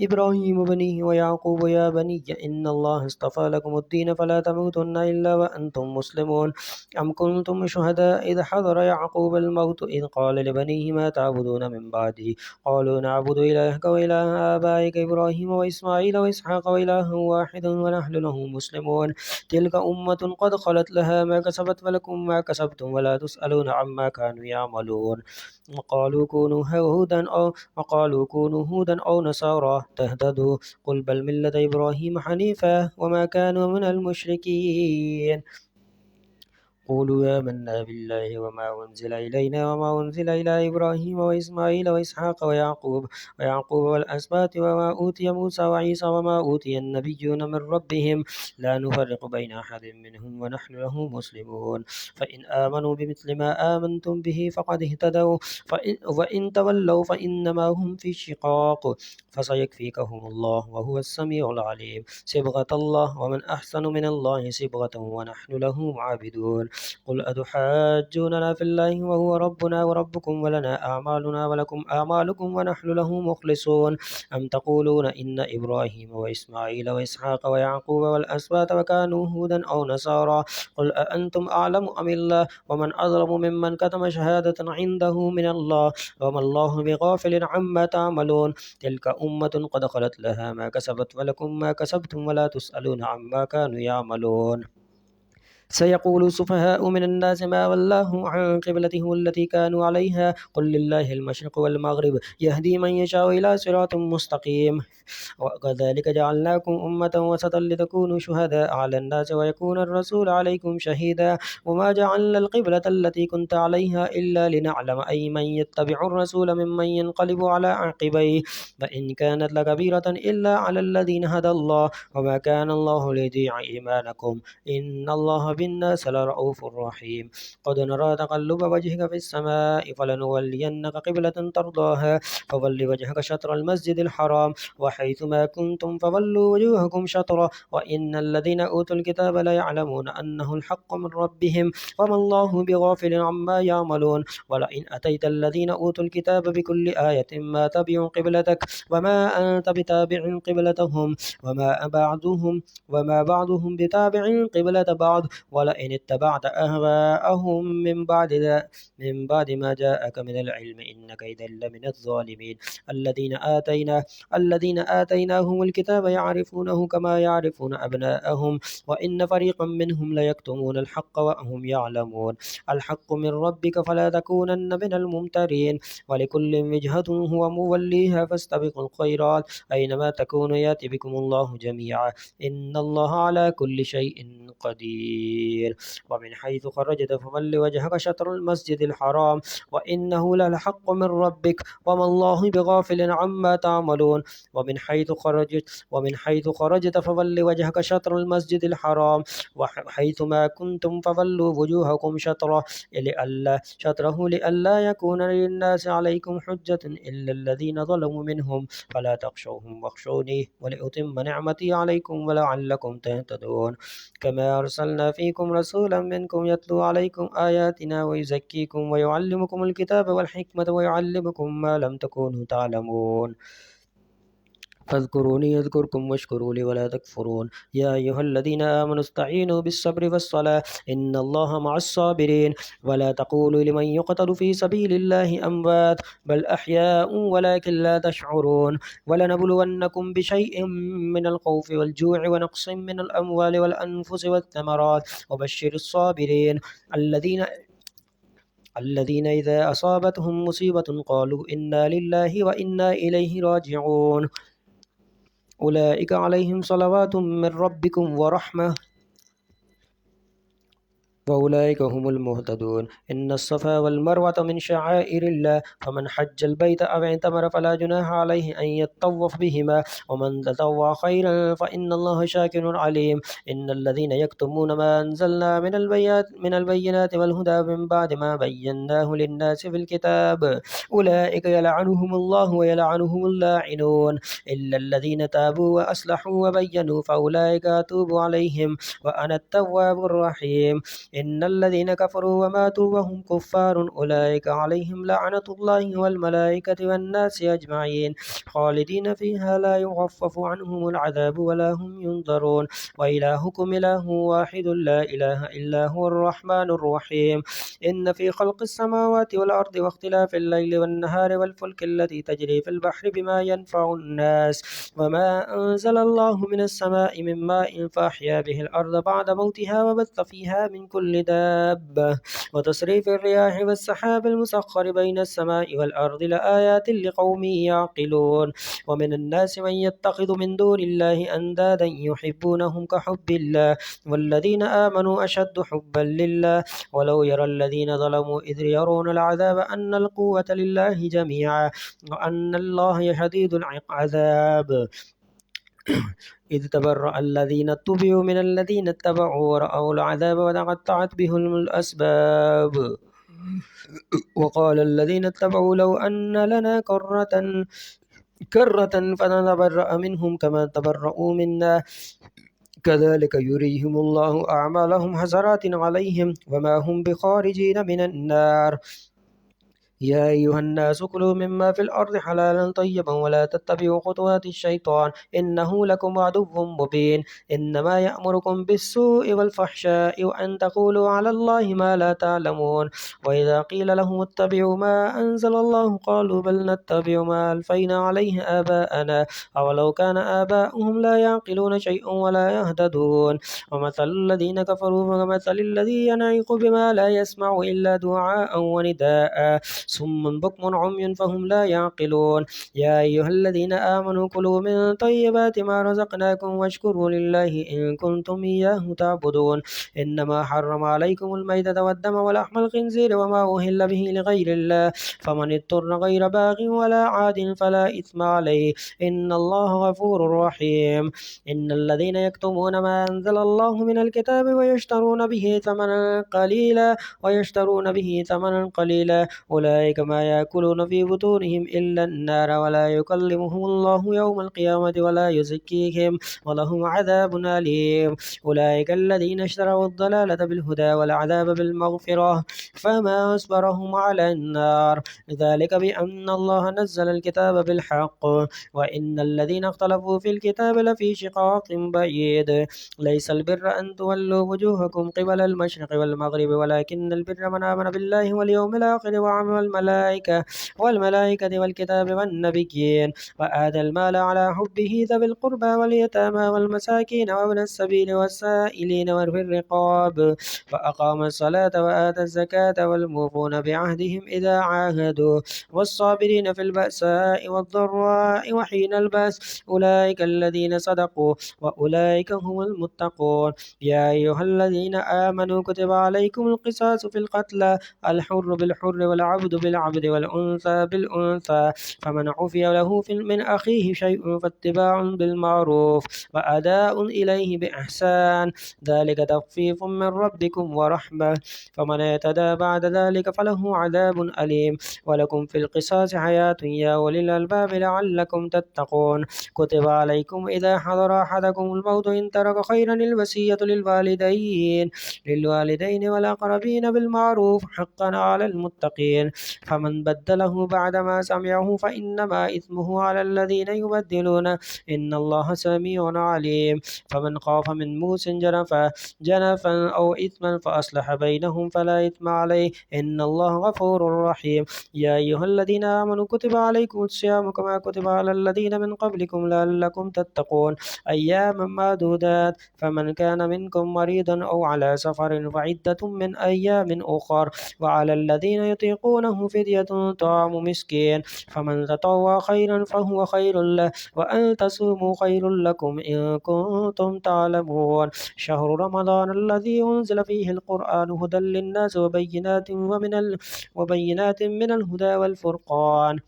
إبراهيم بنيه ويعقوب يا بني إن الله اصطفى لكم الدين فلا تموتن إلا وأنتم مسلمون أم كنتم شهداء إذ حضر يعقوب الموت إذ قال لبنيه ما تعبدون من بعده قالوا نعبد إلهك وإله آبائك إبراهيم وإسماعيل وإسحاق وإله واحد ونحن له مسلمون تلك أمة قد خلت لها ما كسبت ولكم ما كسبتم ولا تسألون عما كانوا يعملون وقالوا كونوا هودا أو نصارى تهتدوا قل بل ملة إبراهيم حنيفا وما كانوا من المشركين قولوا آمنا بالله وما أنزل إلينا وما أنزل إلى إبراهيم وإسماعيل وإسحاق ويعقوب والأسباط وما أوتي موسى وعيسى وما أوتي النبيون من ربهم لا نفرق بين أحد منهم ونحن له مسلمون فإن آمنوا بمثل ما آمنتم به فقد اهتدوا وإن تولوا فإنما هم في شقاق فسيكفيكهم الله وهو السميع العليم صبغة الله ومن أحسن من الله صبغة ونحن له عابدون قل أتحاجوننا في الله وهو ربنا وربكم ولنا أعمالنا ولكم أعمالكم ونحن له مخلصون أم تقولون إن إبراهيم وإسماعيل وإسحاق ويعقوب والأسباط وكانوا هودا أو نصارى قل أأنتم أعلم أم الله ومن أظلم ممن كتم شهادة عنده من الله وما الله بغافل عما تعملون تلك أمة قد خلت لها ما كسبت ولكم ما كسبتم ولا تسألون عما كانوا يعملون سيقول السفهاء من الناس ما ولاه عن قبلته التي كانوا عليها قل لله المشرق والمغرب يهدي من يشاء إلى صراط مستقيم وكذلك جعلناكم أمة وسطا لتكونوا شهداء على الناس ويكون الرسول عليكم شهيدا وما جعلنا القبلة التي كنت عليها إلا لنعلم أي من يتبع الرسول ممن ينقلب على عقبيه فإن كانت لكبيرة إلا على الذين هدى الله وما كان الله ليضيع إيمانكم إن الله بالناس لرؤوف رحيم قد نرى تقلب وجهك في السماء فلنولينك قبلة ترضاها فول وجهك شطر المسجد الحرام وحيث ما كنتم فولوا وجوهكم شطرة وإن الذين أوتوا الكتاب لا يعلمون أنه الحق من ربهم وما الله بغافل عما يعملون ولئن أتيت الذين أوتوا الكتاب بكل آية ما تبعوا قبلتك وما أنت بتابع قبلتهم وما بعضهم بتابع قبلة بعض ولئن اتبعت أهواءهم من بعد ما جاءك من العلم إنك إذا لمن الظالمين الذين آتيناهم الكتاب يعرفونه كما يعرفون أبناءهم وإن فريقا منهم ليكتمون الحق وهم يعلمون الحق من ربك فلا تكونن من الممترين ولكل وجهة هو موليها فاستبقوا الخيرات أينما تكونوا يأتي بكم الله جميعا إن الله على كل شيء قدير السبيل ومن حيث خرجت فول وجهك شطر المسجد الحرام وإنه للحق من ربك وما الله بغافل عما تعملون ومن حيث خرجت فول وجهك شطر المسجد الحرام وحيث ما كنتم فولوا وجوهكم شطره لئلا يكون للناس عليكم حجة إلا الذين ظلموا منهم فلا تخشوهم واخشوني ولأتم نعمتي عليكم ولعلكم تهتدون كما أرسلنا فيكم رسولا منكم يتلو عليكم آياتنا ويزكيكم ويعلمكم الكتاب والحكمة ويعلمكم ما لم تكونوا تعلمون فاذكروني يذكركم واشكروا لي ولا تكفرون يا أيها الذين آمنوا استعينوا بالصبر والصلاة إن الله مع الصابرين ولا تقولوا لمن يقتل في سبيل الله أموات بل أحياء ولكن لا تشعرون ولنبلونكم بشيء من الخوف والجوع ونقص من الأموال والأنفس والثمرات وبشر الصابرين الذين إذا أصابتهم مصيبة قالوا إنا لله وإنا إليه راجعون أولئك عليهم صلوات من ربكم ورحمة وأولئك هم المهتدون إن الصفا والمروة من شعائر الله فمن حج البيت أو اعتمر فلا جناح عليه أن يطوف بهما ومن تطوع خيرا فإن الله شاكر عليم إن الذين يكتمون ما أنزلنا من البينات والهدى من بعد ما بيناه للناس في الكتاب أولئك يلعنهم الله ويلعنهم اللاعنون إلا الذين تابوا وأصلحوا وبينوا فأولئك أتوب عليهم وأنا التواب الرحيم إن الذين كفروا وماتوا وهم كفار أولئك عليهم لعنة الله والملائكة والناس أجمعين خالدين فيها لا يخفف عنهم العذاب ولا هم ينظرون وإلهكم إله واحد لا إله إلا هو الرحمن الرحيم إن في خلق السماوات والأرض واختلاف الليل والنهار والفلك التي تجري في البحر بما ينفع الناس وما أنزل الله من السماء من ماء فأحيا به الأرض بعد موتها وبث فيها من كل دابة وتصريف الرياح والسحاب المسخر بين السماء والأرض لآيات لقوم يعقلون ومن الناس من يتخذ من دون الله أندادا يحبونهم كحب الله والذين آمنوا أشد حبا لله ولو يرى الذين ظلموا إذ يرون العذاب أن القوة لله جميعا وأن الله شديد العذاب إذ تبرأ الذين اتبعوا من الذين اتبعوا ورأوا العذاب وتقطعت بهم الأسباب وقال الذين اتبعوا لو أن لنا كرة فنتبرأ منهم كما تبرؤوا منا كذلك يريهم الله أعمالهم حسرات عليهم وما هم بخارجين من النار يا أيها الناس كلوا مما في الأرض حلالا طيبا ولا تتبعوا خطوات الشيطان إنه لكم عدو مبين إنما يأمركم بالسوء والفحشاء وأن تقولوا على الله ما لا تعلمون وإذا قيل لهم اتبعوا ما أنزل الله قالوا بل نتبع ما ألفينا عليه آباءنا أولو كان آباؤهم لا يعقلون شيئا ولا يهتدون ومثل الذين كفروا كمثل الذي ينعق بما لا يسمع إلا دعاء ونداء صم بكم عمي فهم لا يعقلون يا أيها الذين آمنوا كلوا من طيبات ما رزقناكم واشكروا لله إن كنتم إياه تعبدون إنما حرم عليكم الميتة والدم ولحم الخنزير وما أهل به لغير الله فمن اضطر غير باغ ولا عاد فلا إثم عليه إن الله غفور رحيم إن الذين يكتمون ما أنزل الله من الكتاب ويشترون به ثمنا قليلا أولئك ما يأكلون في بطونهم إلا النار ولا يكلمهم الله يوم القيامة ولا يزكيهم ولهم عذاب أليم أولئك الذين اشتروا الضلالة بالهدى والعذاب بالمغفرة فما أصبرهم على النار ذلك بأن الله نزل الكتاب بالحق وإن الذين اختلفوا في الكتاب لفي شقاق بعيد ليس البر أن تولوا وجوهكم قبل المشرق والمغرب ولكن البر من آمن بالله واليوم الآخر وعمل والملائكة والكتاب والنبيين وآتى المال على حبه ذوي القربى واليتامى والمساكين وابن السبيل والسائلين وفي الرقاب وأقام الصلاة وآتى الزكاة والموفون بعهدهم إذا عاهدوا والصابرين في البأساء والضراء وحين البأس أولئك الذين صدقوا وأولئك هم المتقون. يا أيها الذين آمنوا كتب عليكم القصاص في القتلى الحر بالحر والعبد بالعبد والأنثى بالأنثى فمن عفي له من أخيه شيء فاتباع بالمعروف وأداء إليه بإحسان ذلك تخفيف من ربكم ورحمة فمن اعتدى بعد ذلك فله عذاب أليم ولكم في القصاص حياة يا أولي الألباب لعلكم تتقون. كتب عليكم إذا حضر أحدكم الموت إن ترك خيرا الوصية للوالدين والأقربين بالمعروف حقا على المتقين فمن بدله بعدما سمعه فإنما إثمه على الذين يبدلون إن الله سميع عليم. فمن خاف من موس جنفا أو إثما فأصلح بينهم فلا إثم عليه إن الله غفور رحيم. يا أيها الذين آمنوا كتب عليكم الصيام كما كتب على الذين من قبلكم لعلكم تتقون أياما معدودات فمن كان منكم مريضا أو على سفر فعدة من أيام أخر وعلى الذين يطيقونه فدية طعام مسكين فمن تطوع خيرا فهو خير له وأن تصوموا خير لكم إن كنتم تعلمون. شهر رمضان الذي أنزل فيه القرآن هدى للناس وبينات من الهدى والفرقان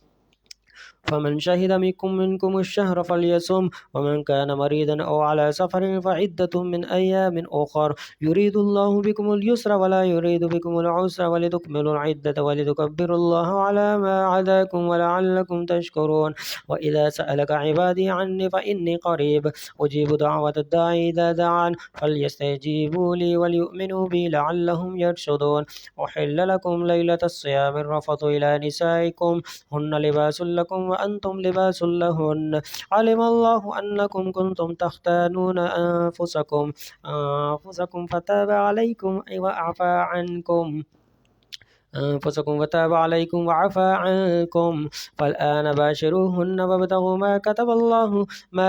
فمن شهد منكم الشهر فليصم ومن كان مريضا أو على سفر فعدة من أيام أخر يريد الله بكم اليسر ولا يريد بكم العسر ولتكملوا العدة ولتكبروا الله على ما هداكم ولعلكم تشكرون. وإذا سألك عبادي عني فإني قريب أجيب دعوة الداعي إذا دعان فليستجيبوا لي وليؤمنوا بي لعلهم يرشدون. أحل لكم ليلة الصيام الرفث إلى نسائكم هن لباس لكم وأنتم لباس لهن علم الله أنكم كنتم تختانون أنفسكم فتاب عليكم وعفى عنكم فالآن باشروهن وابتغوا ما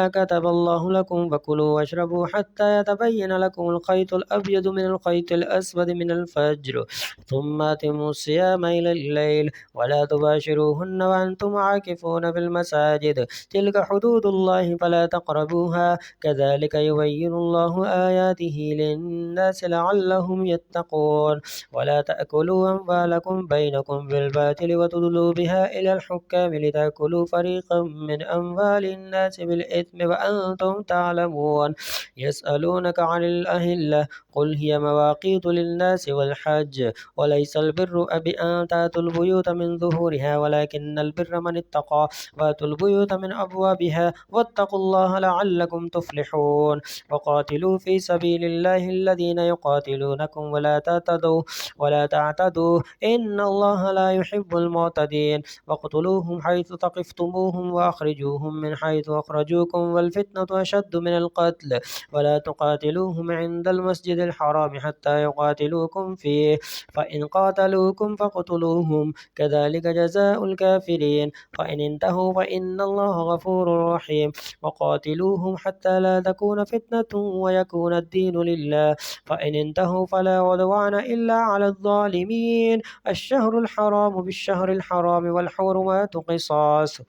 كتب الله لكم فكلوا واشربوا حتى يتبين لكم الخيط الأبيض من الخيط الأسود من الفجر ثم أتموا الصيام إلى الليل ولا تباشروهن وأنتم عاكفون في المساجد تلك حدود الله فلا تقربوها كذلك يبين الله آياته للناس لعلهم يتقون. ولا تأكلوا أموالكم بينكم بالباطل وتدلوا بها إلى الحكام لتأكلوا فريقا من أموال الناس بالإثم وأنتم تعلمون. يسألونك عن الأهلة قل هي مواقيت للناس والحج وليس البر بأن تأتوا البيوت من ظهورها ولكن البر من اتقى وأتوا البيوت من أبوابها واتقوا الله لعلكم تفلحون. وقاتلوا في سبيل الله الذين يقاتلونكم ولا تعتدوا إن الله لا يحب المعتدين. واقتلوهم حيث ثقفتموهم وأخرجوهم من حيث أخرجوكم والفتنة أشد من القتل ولا تقاتلوهم عند المسجد الحرام حتى يقاتلوكم فيه فإن قاتلوكم فاقتلوهم كذلك جزاء الكافرين فإن انتهوا فإن الله غفور رحيم. وقاتلوهم حتى لا تكون فتنة ويكون الدين لله فإن انتهوا فلا عدوان إلا على الظالمين. الشهر الحرام بالشهر الحرام والحرمات قصاص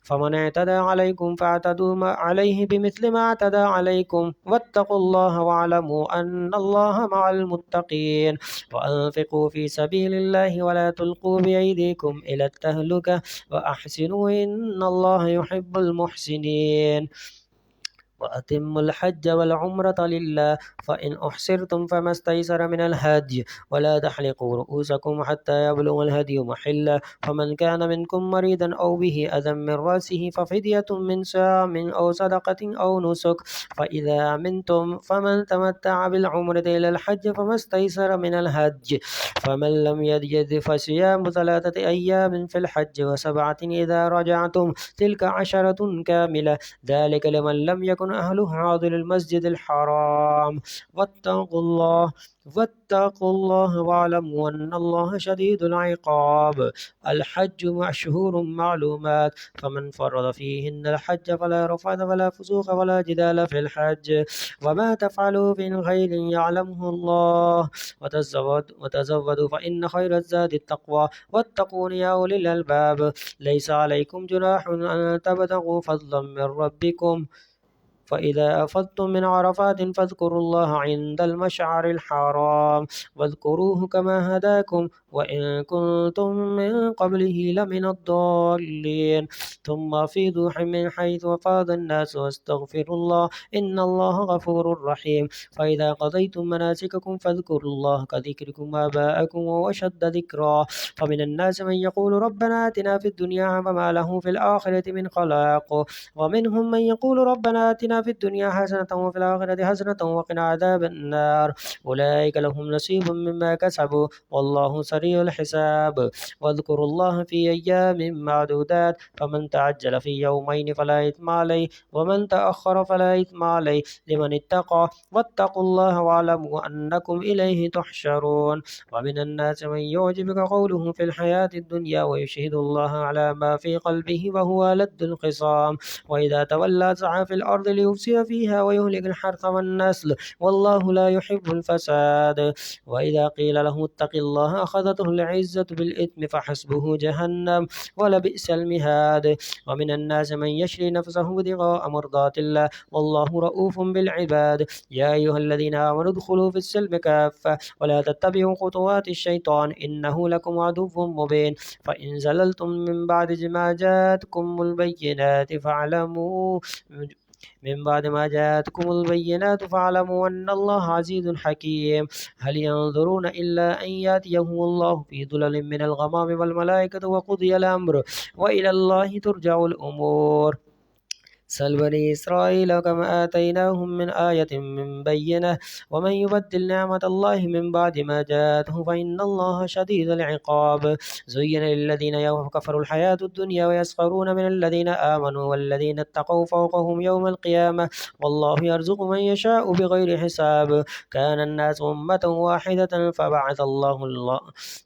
فمن اعتدى عليكم فاعتدوا عليه بمثل ما اعتدى عليكم واتقوا الله واعلموا أن الله مع المتقين. وأنفقوا في سبيل الله ولا تلقوا بأيديكم إلى التهلكة وأحسنوا إن الله يحب المحسنين. وأتموا الحج والعمرة لله فإن أحصرتم فما استيسر من الهدي ولا تحلقوا رؤوسكم حتى يبلغ الهدي محله فمن كان منكم مريضا أو به أذى من رأسه ففدية من صيام أو صدقة أو نسك فإذا أمنتم فمن تمتع بالعمرة إلى الحج فما استيسر من الهدي فمن لم يجد فصيام 3 أيام في الحج و7 إذا رجعتم تلك 10 كاملة ذلك لمن لم يكن يكون أهله حاضر المسجد الحرام. واتقوا الله واعلموا أن الله شديد العقاب. الحج أشهر معلومات، فمن فرض فيهن الحج فلا رفث ولا فسوق ولا جدال في الحج. وما تفعلوا من خير يعلمه الله، وتزودوا فإن خير الزاد التقوى، واتقون يا أولي الألباب. ليس عليكم جناح أن تبتغوا فضلا من ربكم، فإذا أفضتم من عرفات فاذكروا الله عند المشعر الحرام، واذكروه كما هداكم وإن كنتم من قبله لمن الضالين. ثم أفيضوا من حيث أفاض الناس واستغفروا الله إن الله غفور رحيم. فإذا قضيتم مناسككم فاذكروا الله كذكركم آباءكم وأشد ذكرا. فمن الناس من يقول ربنا آتنا في الدنيا وما له في الآخرة من خلاق، ومنهم من يقول ربنا آتنا في الدنيا حسنة وفي الآخرة حسنة وقنا عذاب النار. أولئك لهم نصيب مما كسبوا والله سريع الحساب. واذكروا الله في أيام معدودات، فمن تعجل في يومين فلا إثم عليه ومن تأخر فلا إثم عليه لمن اتقى. واتقوا الله واعلموا أنكم إليه تحشرون. ومن الناس من يعجبك قوله في الحياة الدنيا ويشهد الله على ما في قلبه وهو لد الخصام، وإذا تولى سعى في الأرض ليفسد فيها ويهلك الحرث والنسل والله لا يحب الفساد. وإذا قيل له اتق الله أخذته العزة بالإثم فحسبه جهنم ولبئس المهاد. ومن الناس من يشري نفسه ابتغاء مرضات الله والله رؤوف بالعباد. يا أيها الذين آمنوا ادخلوا في السلم كافة ولا تتبعوا خطوات الشيطان إنه لكم عدو مبين. فإن زللتم من بعد ما جاءتكم البينات فاعلموا أن الله عزيز حكيم. هل ينظرون إلا أن يأتيهم الله في ظلل من الغمام والملائكة وقضي الأمر وإلى الله ترجع الأمور. سل بني إسرائيل كم آتيناهم من آية من بينة ومن يبدل نعمة الله من بعد ما جاءته فإن الله شديد العقاب. زين للذين كفروا الحياة الدنيا ويسخرون من الذين آمنوا والذين اتقوا فوقهم يوم القيامة والله يرزق من يشاء بغير حساب. كان الناس أمة واحدة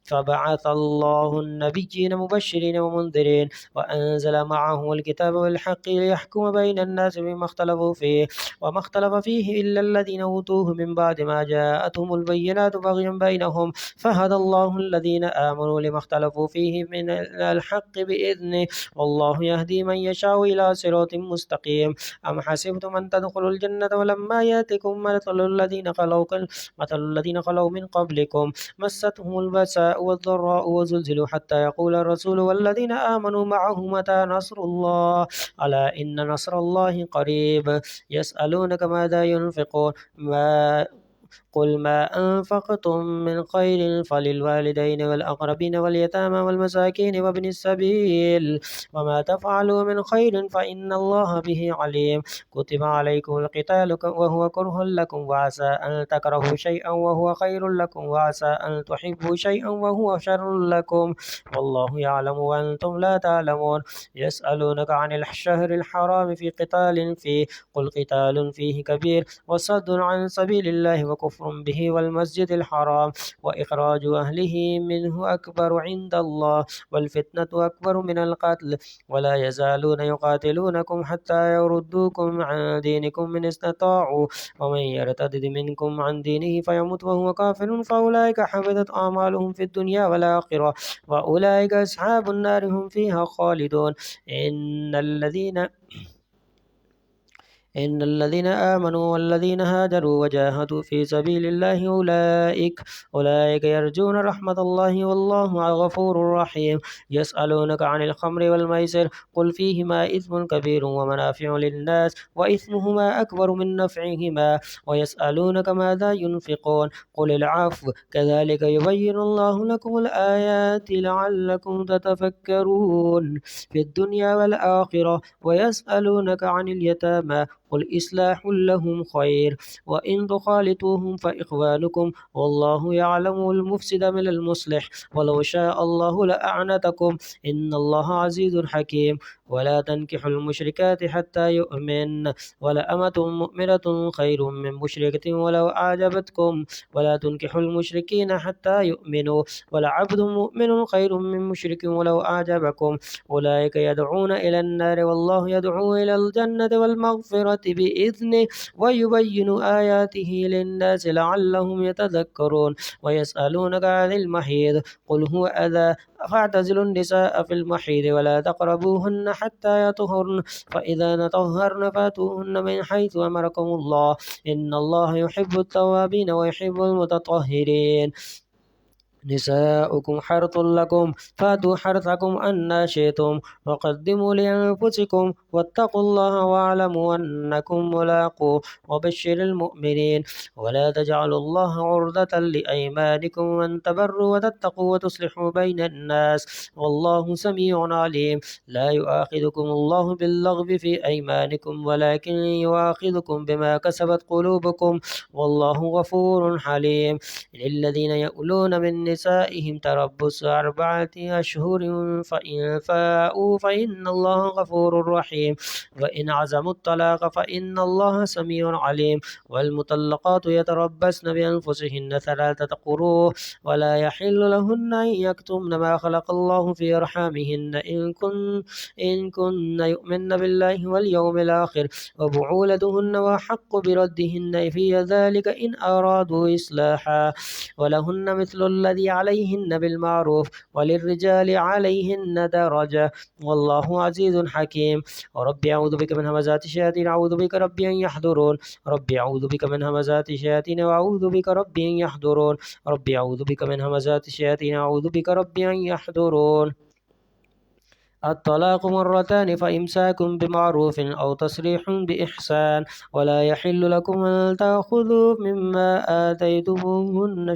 فبعث الله النبيين مبشرين ومنذرين وأنزل معه الكتاب والحق ليحكم بين الناس بما اختلفوا فيه وما اختلف فيه إلا الذين أوتوه من بعد ما جاءتهم البينات بغيا بينهم فهدى الله الذين آمنوا لما اختلفوا فيه من الحق بإذنه والله يهدي من يشاء إلى صراط مستقيم. أم حسبتم أن تدخلوا الجنة ولما يأتكم مثل الذين خلوا من قبلكم مستهم البأساء والضراء وزلزلوا حتى يقول الرسول والذين آمنوا معه متى نصر الله ألا إن نصر الله قريب. يسألونك ماذا ينفقون قل ما أنفقتم من خير فللوالدين والأقربين واليتامى والمساكين وابن السبيل وما تفعلوا من خير فإن الله به عليم. كتب عليكم القتال وهو كره لكم وعسى أن تكرهوا شيئا وهو خير لكم وعسى أن تحبوا شيئا وهو شر لكم والله يعلم وأنتم لا تعلمون. يسألونك عن الشهر الحرام في قتال فيه قل قتال فيه كبير وصد عن سبيل الله وكفر به والمسجد الحرام وإخراج أهله منه أكبر عند الله والفتنة أكبر من القتل ولا يزالون يقاتلونكم حتى يردوكم عن دينكم من استطاعوا ومن يرتد منكم عن دينه فيمت وهو كافر فأولئك حبطت أعمالهم في الدنيا والآخرة وأولئك أصحاب النار هم فيها خالدون. إن الذين آمنوا والذين هاجروا وجاهدوا في سبيل الله أولئك يرجون رحمة الله والله غفور رحيم. يسألونك عن الخمر والميسر قل فيهما إثم كبير ومنافع للناس وإثمهما أكبر من نفعهما ويسألونك ماذا ينفقون قل العفو كذلك يبين الله لكم الآيات لعلكم تتفكرون في الدنيا والآخرة. ويسألونك عن اليتامى قل إصلاح لهم خير وإن تخالطوهم فإخوانكم والله يعلم المفسد من المصلح ولو شاء الله لأعنتكم إن الله عزيز حكيم. ولا تنكحوا المشركات حتى يؤمن ولأمة مؤمنة خير من مشركة ولو أعجبتكم ولا تنكحوا المشركين حتى يؤمنوا ولعبد مؤمن خير من مشرك ولو أعجبكم أولئك يدعون إلى النار والله يدعو إلى الجنة والمغفرة بإذنه ويبين آياته للناس لعلهم يتذكرون ويسألونك عن المحيض قل هو أذى فاعتزلوا النساء في المحيض ولا تقربوهن حتى يطهرن فإذا تطهرن فاتوهن من حيث أمركم الله إن الله يحب التوابين ويحب المتطهرين نساؤكم حرث لكم فاتوا حرثكم أن شئتم وقدموا لأنفسكم واتقوا الله واعلموا أنكم ملاقوه وبشر المؤمنين ولا تجعلوا الله عرضة لأيمانكم أن تبروا وتتقوا وتصلحوا بين الناس والله سميع عليم لا يؤاخذكم الله باللغو في أيمانكم ولكن يؤاخذكم بما كسبت قلوبكم والله غفور حليم للذين يؤلون من نسائهم تربص 4 أشهر فإن فاءوا فإن الله غفور رحيم وإن عزموا الطلاق فإن الله سميع عليم والمطلقات يتربصن بأنفسهن 3 قروء ولا يحل لهن أن يكتمن ما خلق الله في أرحامهن إن كن يؤمن بالله واليوم الآخر وبعولتهن وحق بردهن في ذلك إن أرادوا إصلاحا ولهن مثل الذي عليهن بالمعروف وللرجال عليهن درجة والله عزيز حكيم ربي أعوذ بك من همزات الشياطين أعوذ بك ربي أن يحضرون ربي أعوذ بك من همزات الشياطين وأعوذ بك ربي أن يحضرون ربي أعوذ بك من همزات الشياطين أعوذ بك ربي أن يحضرون الطلاق مرتان فإمساك بمعروف أو تصريح بإحسان ولا يحل لكم أن تأخذوا مما آتيتموهن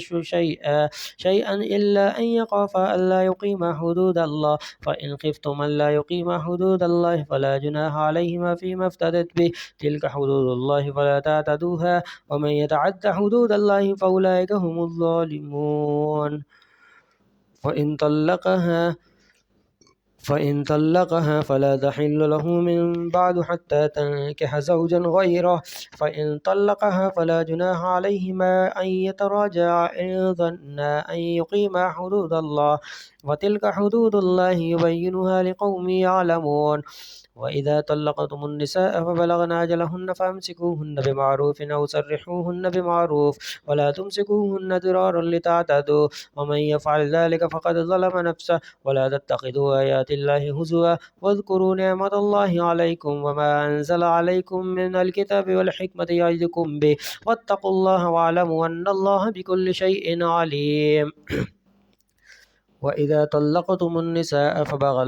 شيئا إلا أن يخافا ألا يقيما حدود الله فإن خفتم ألا يقيما حدود الله فلا جناح عليهما فيما افتدت به تلك حدود الله فلا تعتدوها ومن يتعد حدود الله فأولئك هم الظالمون فإن طلقها فلا تحل له من بعد حتى تنكح زوجا غيره فإن طلقها فلا جناح عليهما أن يتراجعا إن ظنا أن يقيما حدود الله وتلك حدود الله يبينها لقوم يعلمون وإذا طلقتم النساء فبلغن أجلهن فأمسكوهن بمعروف أو سرحوهن بمعروف ولا تمسكوهن ضرارا لتعتدوا ومن يفعل ذلك فقد ظلم نفسه ولا تتخذوا آيات الله هزوا واذكروا نعمة الله عليكم وما أنزل عليكم من الكتاب والحكمة يعظكم به واتقوا الله واعلموا أن الله بكل شيء عليم وإذا طلقتم النساء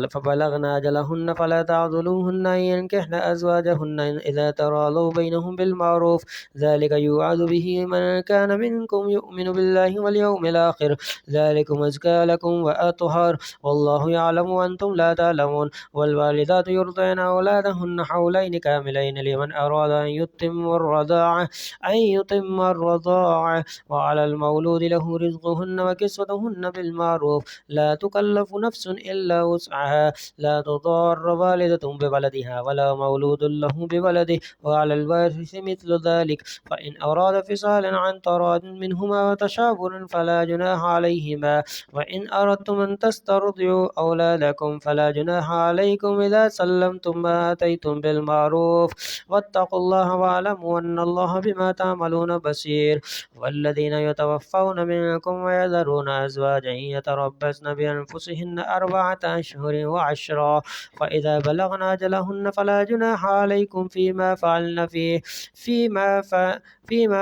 فبلغن أجلهن فلا تعضلوهن أن ينكحن أزواجهن إذا تراضوا بينهم بالمعروف ذلك يوعظ به من كان منكم يؤمن بالله واليوم الآخر ذلكم أزكى لكم وأطهر والله يعلم وأنتم لا تعلمون والوالدات يرضعن أولادهن حولين كاملين لمن أراد أن يتم الرضاعة وعلى المولود له رزقهن وكسوتهن بالمعروف لا تكلف نفس إلا وسعها لا تضار والدة بولدها ولا مولود له بولده وعلى الوارث مثل ذلك فإن أراد فصالا عن تراض منهما وتشاور فلا جناح عليهما وإن أردتم أن تسترضعوا أولادكم فلا جناح عليكم إذا سلمتم ما آتيتم بالمعروف واتقوا الله واعلموا أن الله بما تعملون بصير والذين يتوفون منكم ويذرون أزواجا يتربصن بأنفسهن 4 أشهر و10 فإذا بلغن أجلهن فلا جناح عليكم فيما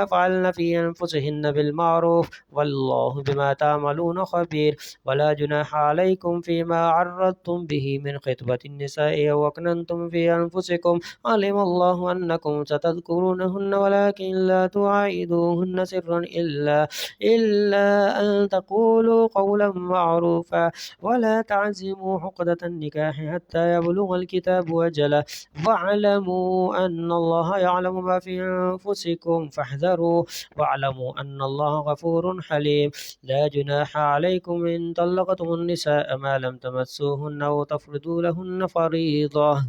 فعلن في أنفسهن بالمعروف والله بما تعملون خبير ولا جناح عليكم فيما عرضتم به من خطبة النساء أو أكننتم في أنفسكم علم الله أنكم ستذكرونهن ولكن لا تواعدوهن سرا إلا أن تقولوا قولا معروفا معروفا ولا تعزموا عقدة النكاح حتى يبلغ الكتاب أجله واعلموا أن الله يعلم ما في أنفسكم فاحذروا واعلموا أن الله غفور حليم لا جناح عليكم إن طلقتم النساء ما لم تمسوهن أو تفرضوا لهن فريضة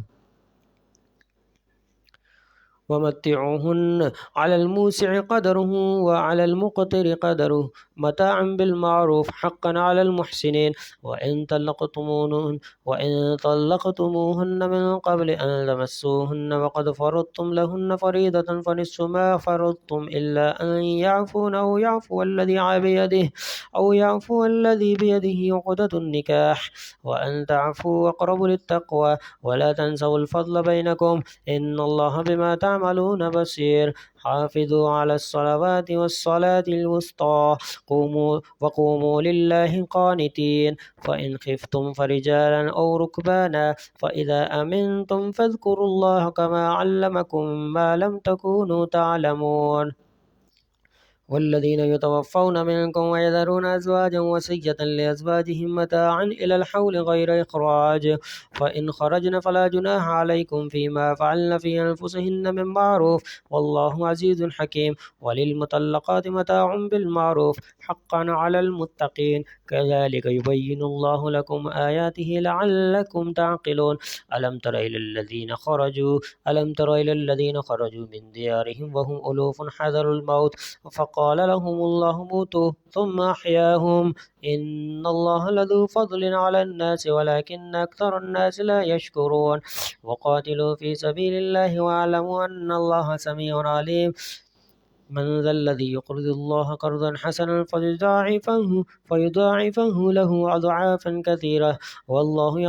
ومتعوهن على الموسع قدره وعلى المقتر قدره متاعا بالمعروف حقا على المحسنين وإن طلقتموهن من قبل أن تمسوهن وقد فرضتم لهن فريضة فنصف ما فرضتم إلا أن يعفون أو يعفو الذي بيده عقدة النكاح وأن تعفوا أقرب للتقوى ولا تنسوا الفضل بينكم إن الله بما تعملون بصير حافظوا على الصلوات والصلاة الوسطى وقوموا لله قانتين فإن خفتم فرجالا أو ركبانا فإذا أمنتم فاذكروا الله كما علمكم ما لم تكونوا تعلمون والذين يتوفون منكم ويذرون أزواجا وصية لأزواجهم متاعا إلى الحول غير إخراج فإن خرجن فلا جناح عليكم فيما فعلن في أنفسهن من معروف والله عزيز حكيم وللمطلقات متاع بالمعروف حقا على المتقين كذلك يبين الله لكم آياته لعلكم تعقلون ألم تر إلى الذين خرجوا من ديارهم وهم ألوف حذروا الموت فقال لهم الله موتوا ثم أحياهم إن الله لذو فضل على الناس ولكن أكثر الناس لا يشكرون وقاتلوا في سبيل الله واعلموا أن الله سميع عليم من ذا الذي يقرض الله قرضا حسنا فيضاعفه له أضعافا كثيرة والله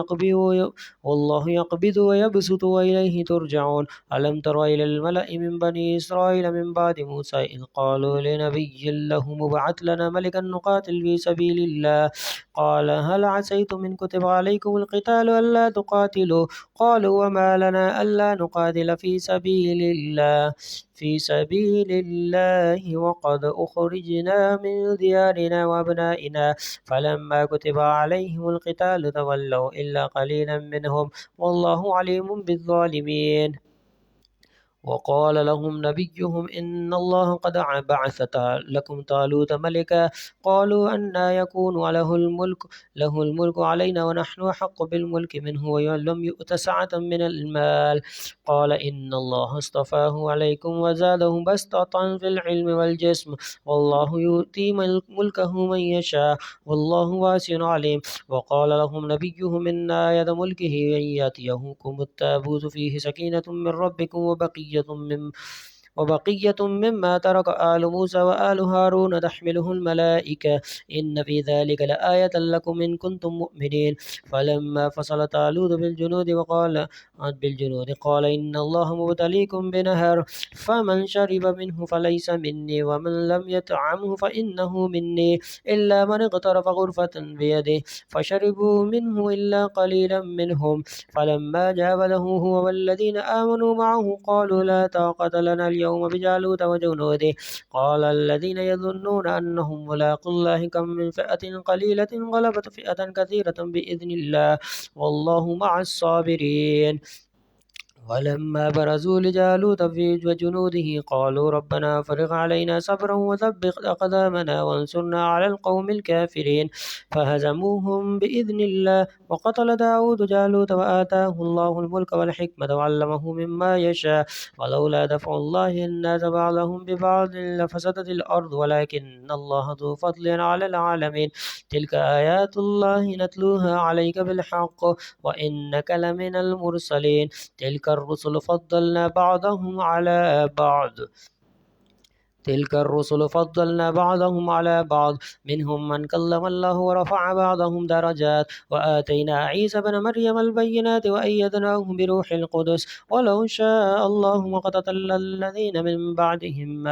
يقبض ويبسط وإليه ترجعون ألم تر إلى الملأ من بني إسرائيل من بعد موسى إذ قالوا لنبي له مبعث لنا ملكا نقاتل في سبيل الله قال هل عسيتم إن كتب عليكم القتال ألا تقاتلوا قالوا وما لنا ألا نقاتل في سبيل الله وقد أخرجنا من ديارنا وأبنائنا فلما كتب عليهم القتال تولوا إلا قليلا منهم والله عليم بالظالمين وقال لهم نبيهم إن الله قد بعث لكم طالوت ملكا قالوا أنى يكون له الملك علينا ونحن أحق بالملك منه ولم يؤت سعة من المال قال إن الله اصطفاه عليكم وزاده بسطة في العلم والجسم والله يؤتي ملكه من يشاء والله واسع عليم وقال لهم نبيهم إن آية ملكه أن يأتيكم التابوت فيه سكينة من ربكم وبقية مما ترك آل موسى وآل هارون تحمله الملائكة إن في ذلك لآية لكم إن كنتم مؤمنين فلما فصل طالوت بالجنود قال إن الله مبتليكم بنهر فمن شرب منه فليس مني ومن لم يطعمه فإنه مني إلا من اغترف غرفة بيده فشربوا منه إلا قليلا منهم فلما جاوزه هو والذين آمنوا معه قالوا لا طاقة لنا اليوم بجالوت وجنوده قال الذين يظنون أنهم ملاقو الله كم من فئة قليلة غلبت فئة كثيرة بإذن الله والله مع الصابرين ولما برزوا لجالوت وجنوده قالوا ربنا فرغ علينا صبرا وثبت أقدامنا وانصرنا على القوم الكافرين فهزموهم بإذن الله وقتل داود جالوت وآتاه الله الملك والحكمة وعلمه مما يشاء ولولا دفع الله الناس بعضهم ببعض لفسدت الأرض ولكن الله ذو فضل على العالمين تلك آيات الله نتلوها عليك بالحق وإنك لمن المرسلين تلك الرسل فضلنا بعضهم على بعض منهم من كلم الله ورفع بعضهم درجات وآتينا عيسى بن مريم البينات وأيدناه بروح القدس ولو شاء الله ما اقتتل الذين من بعدهم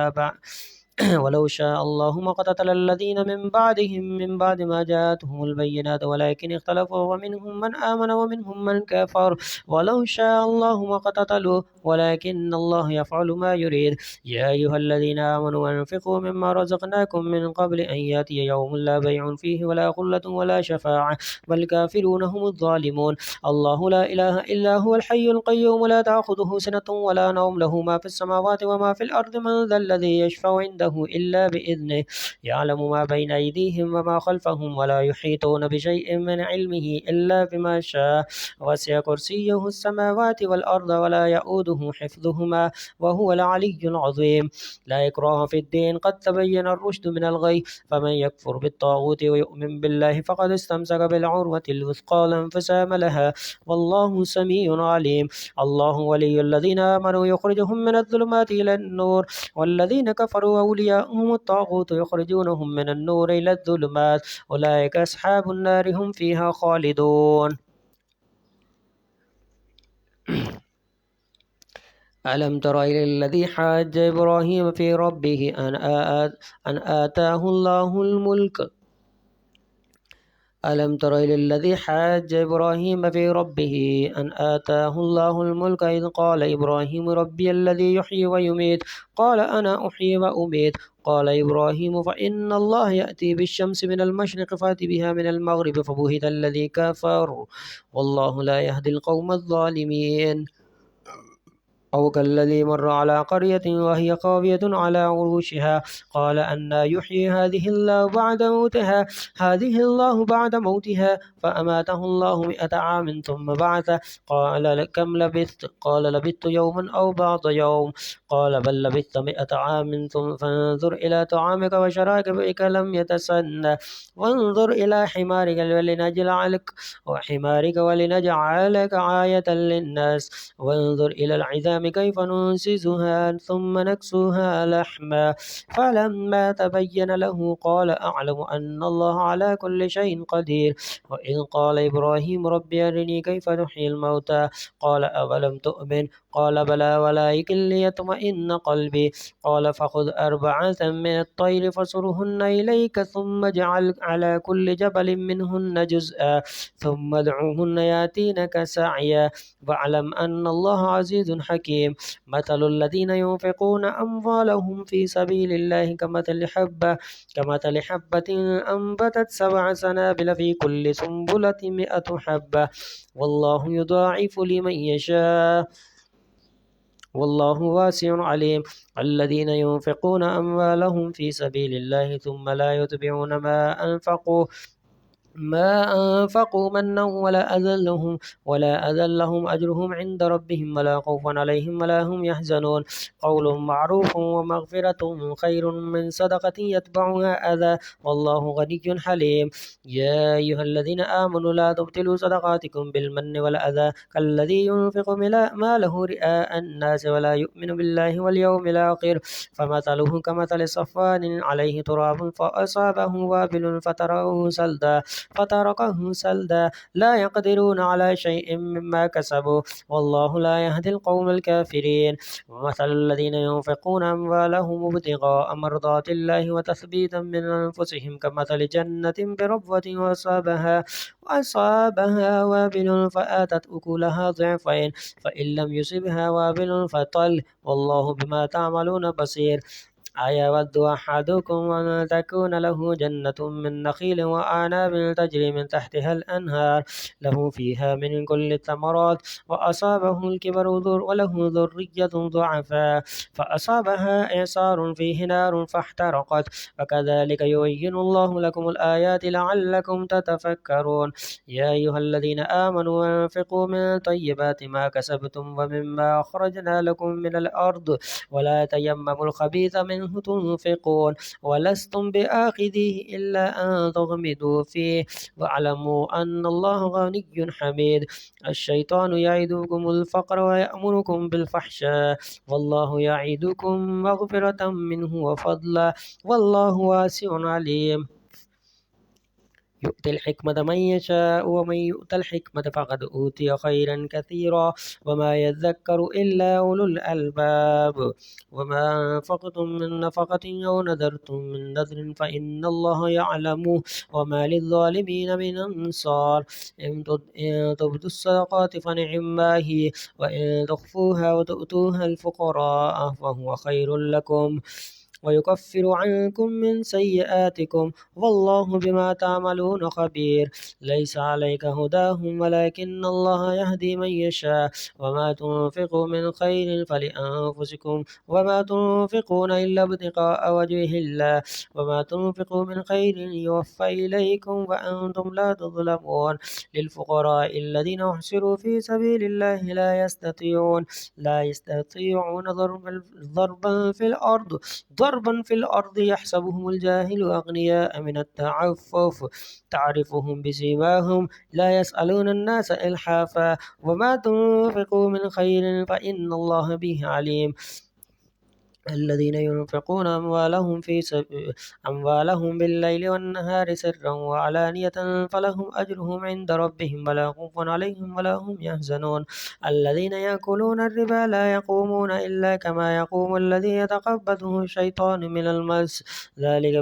ولو شاء الله ما اقتتل الذين من بعدهم من بعد ما جاءتهم البينات ولكن اختلفوا ومنهم من آمن ومنهم من كفر ولو شاء الله ما اقتتلوا ولكن الله يفعل ما يريد. يا أيها الذين آمنوا أنفقوا مما رزقناكم من قبل أن يأتي يوم لا بيع فيه ولا خلة ولا شفاعة والكافرون هم الظالمون. الله لا إله إلا هو الحي القيوم لا تأخذه سنة ولا نوم له ما في السماوات وما في الأرض من ذا الذي يشفع عنده إلا بإذنه يعلم ما بين أيديهم وما خلفهم ولا يحيطون بشيء من علمه إلا بما شاء وسع كرسيه السماوات والأرض ولا يؤوده حفظهما وهو العلي العظيم. لا إكراه في الدين قد تبين الرشد من الغي فمن يكفر بالطاغوت ويؤمن بالله فقد استمسك بالعروة الوثقى لا انفصام لها والله سميع عليم. الله ولي الذين آمنوا يخرجهم من الظلمات إلى النور والذين كفروا أولياءهم الطاغوت يخرجونهم من النور إلى الظلمات أولئك أصحاب النار هم فيها خالدون. ألم تر إلى الذي حاج إبراهيم في ربه أن آتاه الله الملك ألم تر إلى الذي حاج إبراهيم في ربه أن آتاه الله الملك إذ قال إبراهيم ربي الذي يحيي ويميت قال أنا أحيي وأميت قال إبراهيم فإن الله يأتي بالشمس من المشرق فأت بها من المغرب فبهت الذي كفر والله لا يهدي القوم الظالمين. أو كالذي مر على قرية وهي خاوية على عروشها قال أنى يحيي هذه الله بعد موتها فأماته الله 100 عام ثم بعثه قال كم لبثت قال لبثت يوما أو بعض يوم قال بل لبثت 100 عام ثم فانظر إلى طعامك وشرابك لم يتسنى وانظر إلى حمارك ولنجعلك آية للناس وانظر إلى العظام كيف ننسزها ثم نكسوها لحما فلما تبين له قال أعلم أن الله على كل شيء قدير. وإذ قال إبراهيم ربي أرني كيف تحيي الموتى قال أولم تؤمن قال بلى ولكن ليطمئن قلبي قال فخذ 4 من الطير فصرهن إليك ثم اجعل على كل جبل منهن جزءا ثم ادعوهن ياتينك سعيا واعلم أن الله عزيز حكيم. مثل الذين ينفقون أموالهم في سبيل الله كمثل حبة أنبتت 7 سنابل في كل سنبلة 100 حبة والله يضاعف لمن يشاء والله واسع عليم. الذين ينفقون أموالهم في سبيل الله ثم لا يتبعون ما أنفقوا منا ولا أذلهم أجرهم عند ربهم ولا خوف عليهم ولا هم يحزنون. قول معروف ومغفرة خير من صدقة يتبعها أذى والله غني حليم. يا أيها الذين آمنوا لا تبطلوا صدقاتكم بالمن والأذى كالذي ينفق ماله رئاء الناس ولا يؤمن بالله واليوم الآخر فمثله كمثل صفوان عليه تراب فأصابه وابل فتركه سلدا لا يقدرون على شيء مما كسبوا والله لا يهدي القوم الكافرين. ومثل الذين ينفقون أموالهم ابتغاء مرضات الله وتثبيتا من أنفسهم كمثل جنة بربوة وأصابها وابل فآتت أكلها ضعفين فإن لم يصبها وابل فطل والله بما تعملون بصير. أيود أحدكم أن تكون له جنة من نخيل وأعناب تجري من تحتها الأنهار له فيها من كل الثمرات وأصابه الكبر وله ذرية ضعفاء فأصابها إعصار فيه نار فاحترقت وكذلك يبين الله لكم الآيات لعلكم تتفكرون. يا أيها الذين آمنوا أنفقوا من طيبات ما كسبتم ومما أخرجنا لكم من الأرض ولا تيمموا الخبيث منه تنفقون ولستم بآخذيه إلا أن تغمضوا فيه واعلموا أن الله غني حميد. الشيطان يعدكم الفقر ويأمركم بالفحشاء والله يعدكم مغفرة منه وفضلا والله واسع عليم. يؤتي الحكمة من يشاء ومن يؤت الحكمة فقد أوتي خيرا كثيرا وما يذكر إلا أولو الألباب وما أنفقتم من نفقة أو نذرتم من نذر فإن الله يعلمه وما للظالمين من أنصار إن تبدوا الصدقات فنعما هي وإن تخفوها وتؤتوها الفقراء فهو خير لكم ويكفر عنكم من سيئاتكم والله بما تعملون خبير ليس عليك هداهم ولكن الله يهدي من يشاء وما تنفقوا من خير فلأنفسكم وما تنفقون إلا ابتغاء وجه الله وما تنفقوا من خير يوفى إليكم وأنتم لا تظلمون للفقراء الذين أحصروا في سبيل الله لا يستطيعون ضربا في الأرض يحسبهم الجاهل أغنياء من التعفف تعرفهم بسيماهم لا يسألون الناس إلحافا وما تنفقوا من خير فإن الله به عليم الذين ينفقون أموالهم بالليل والنهار سرا وعلانية فلهم أجرهم عند ربهم ولا خوف عليهم ولا هم يحزنون الذين يأكلون الربا لا يقومون إلا كما يقوم الذي يتقبضه الشيطان من المس ذلك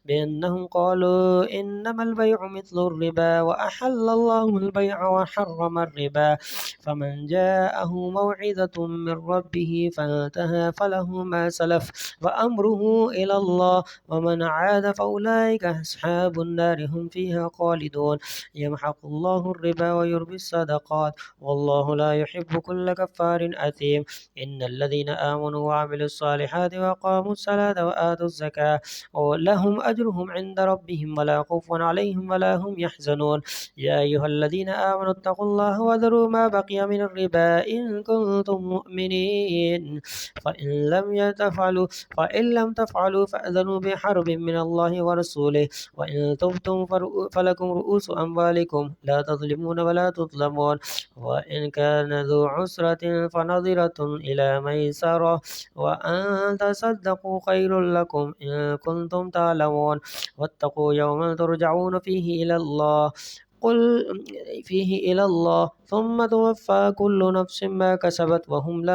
بأنهم قالوا إنما البيع مثل الربا وأحل الله البيع وحرم الربا فمن جاءه موعظة من ربه فانتهى فله ما سلف وأمره إلى الله ومن عاد فأولئك أصحاب النار هم فيها خالدون يمحق الله الربا ويربي الصدقات والله لا يحب كل كفار أثيم إن الذين آمنوا وعملوا الصالحات وأقاموا الصلاة وآتوا الزكاة لهم أجرهم عند ربهم ولا خوف عليهم ولا هم يحزنون يا أيها الذين آمنوا اتقوا الله وذروا ما بقي من الربا إن كنتم مؤمنين فإن لم تفعلوا فأذنوا بحرب من الله ورسوله وإن تبتم فلكم رؤوس أموالكم لا تظلمون ولا تظلمون وإن كان ذو عسرة فنظرة إلى ميسرة وأن تصدقوا خير لكم إن كنتم تعلمون واتقوا يوما ترجعون فيه إلى الله ثم توفى كل نفس ما كسبت وهم لا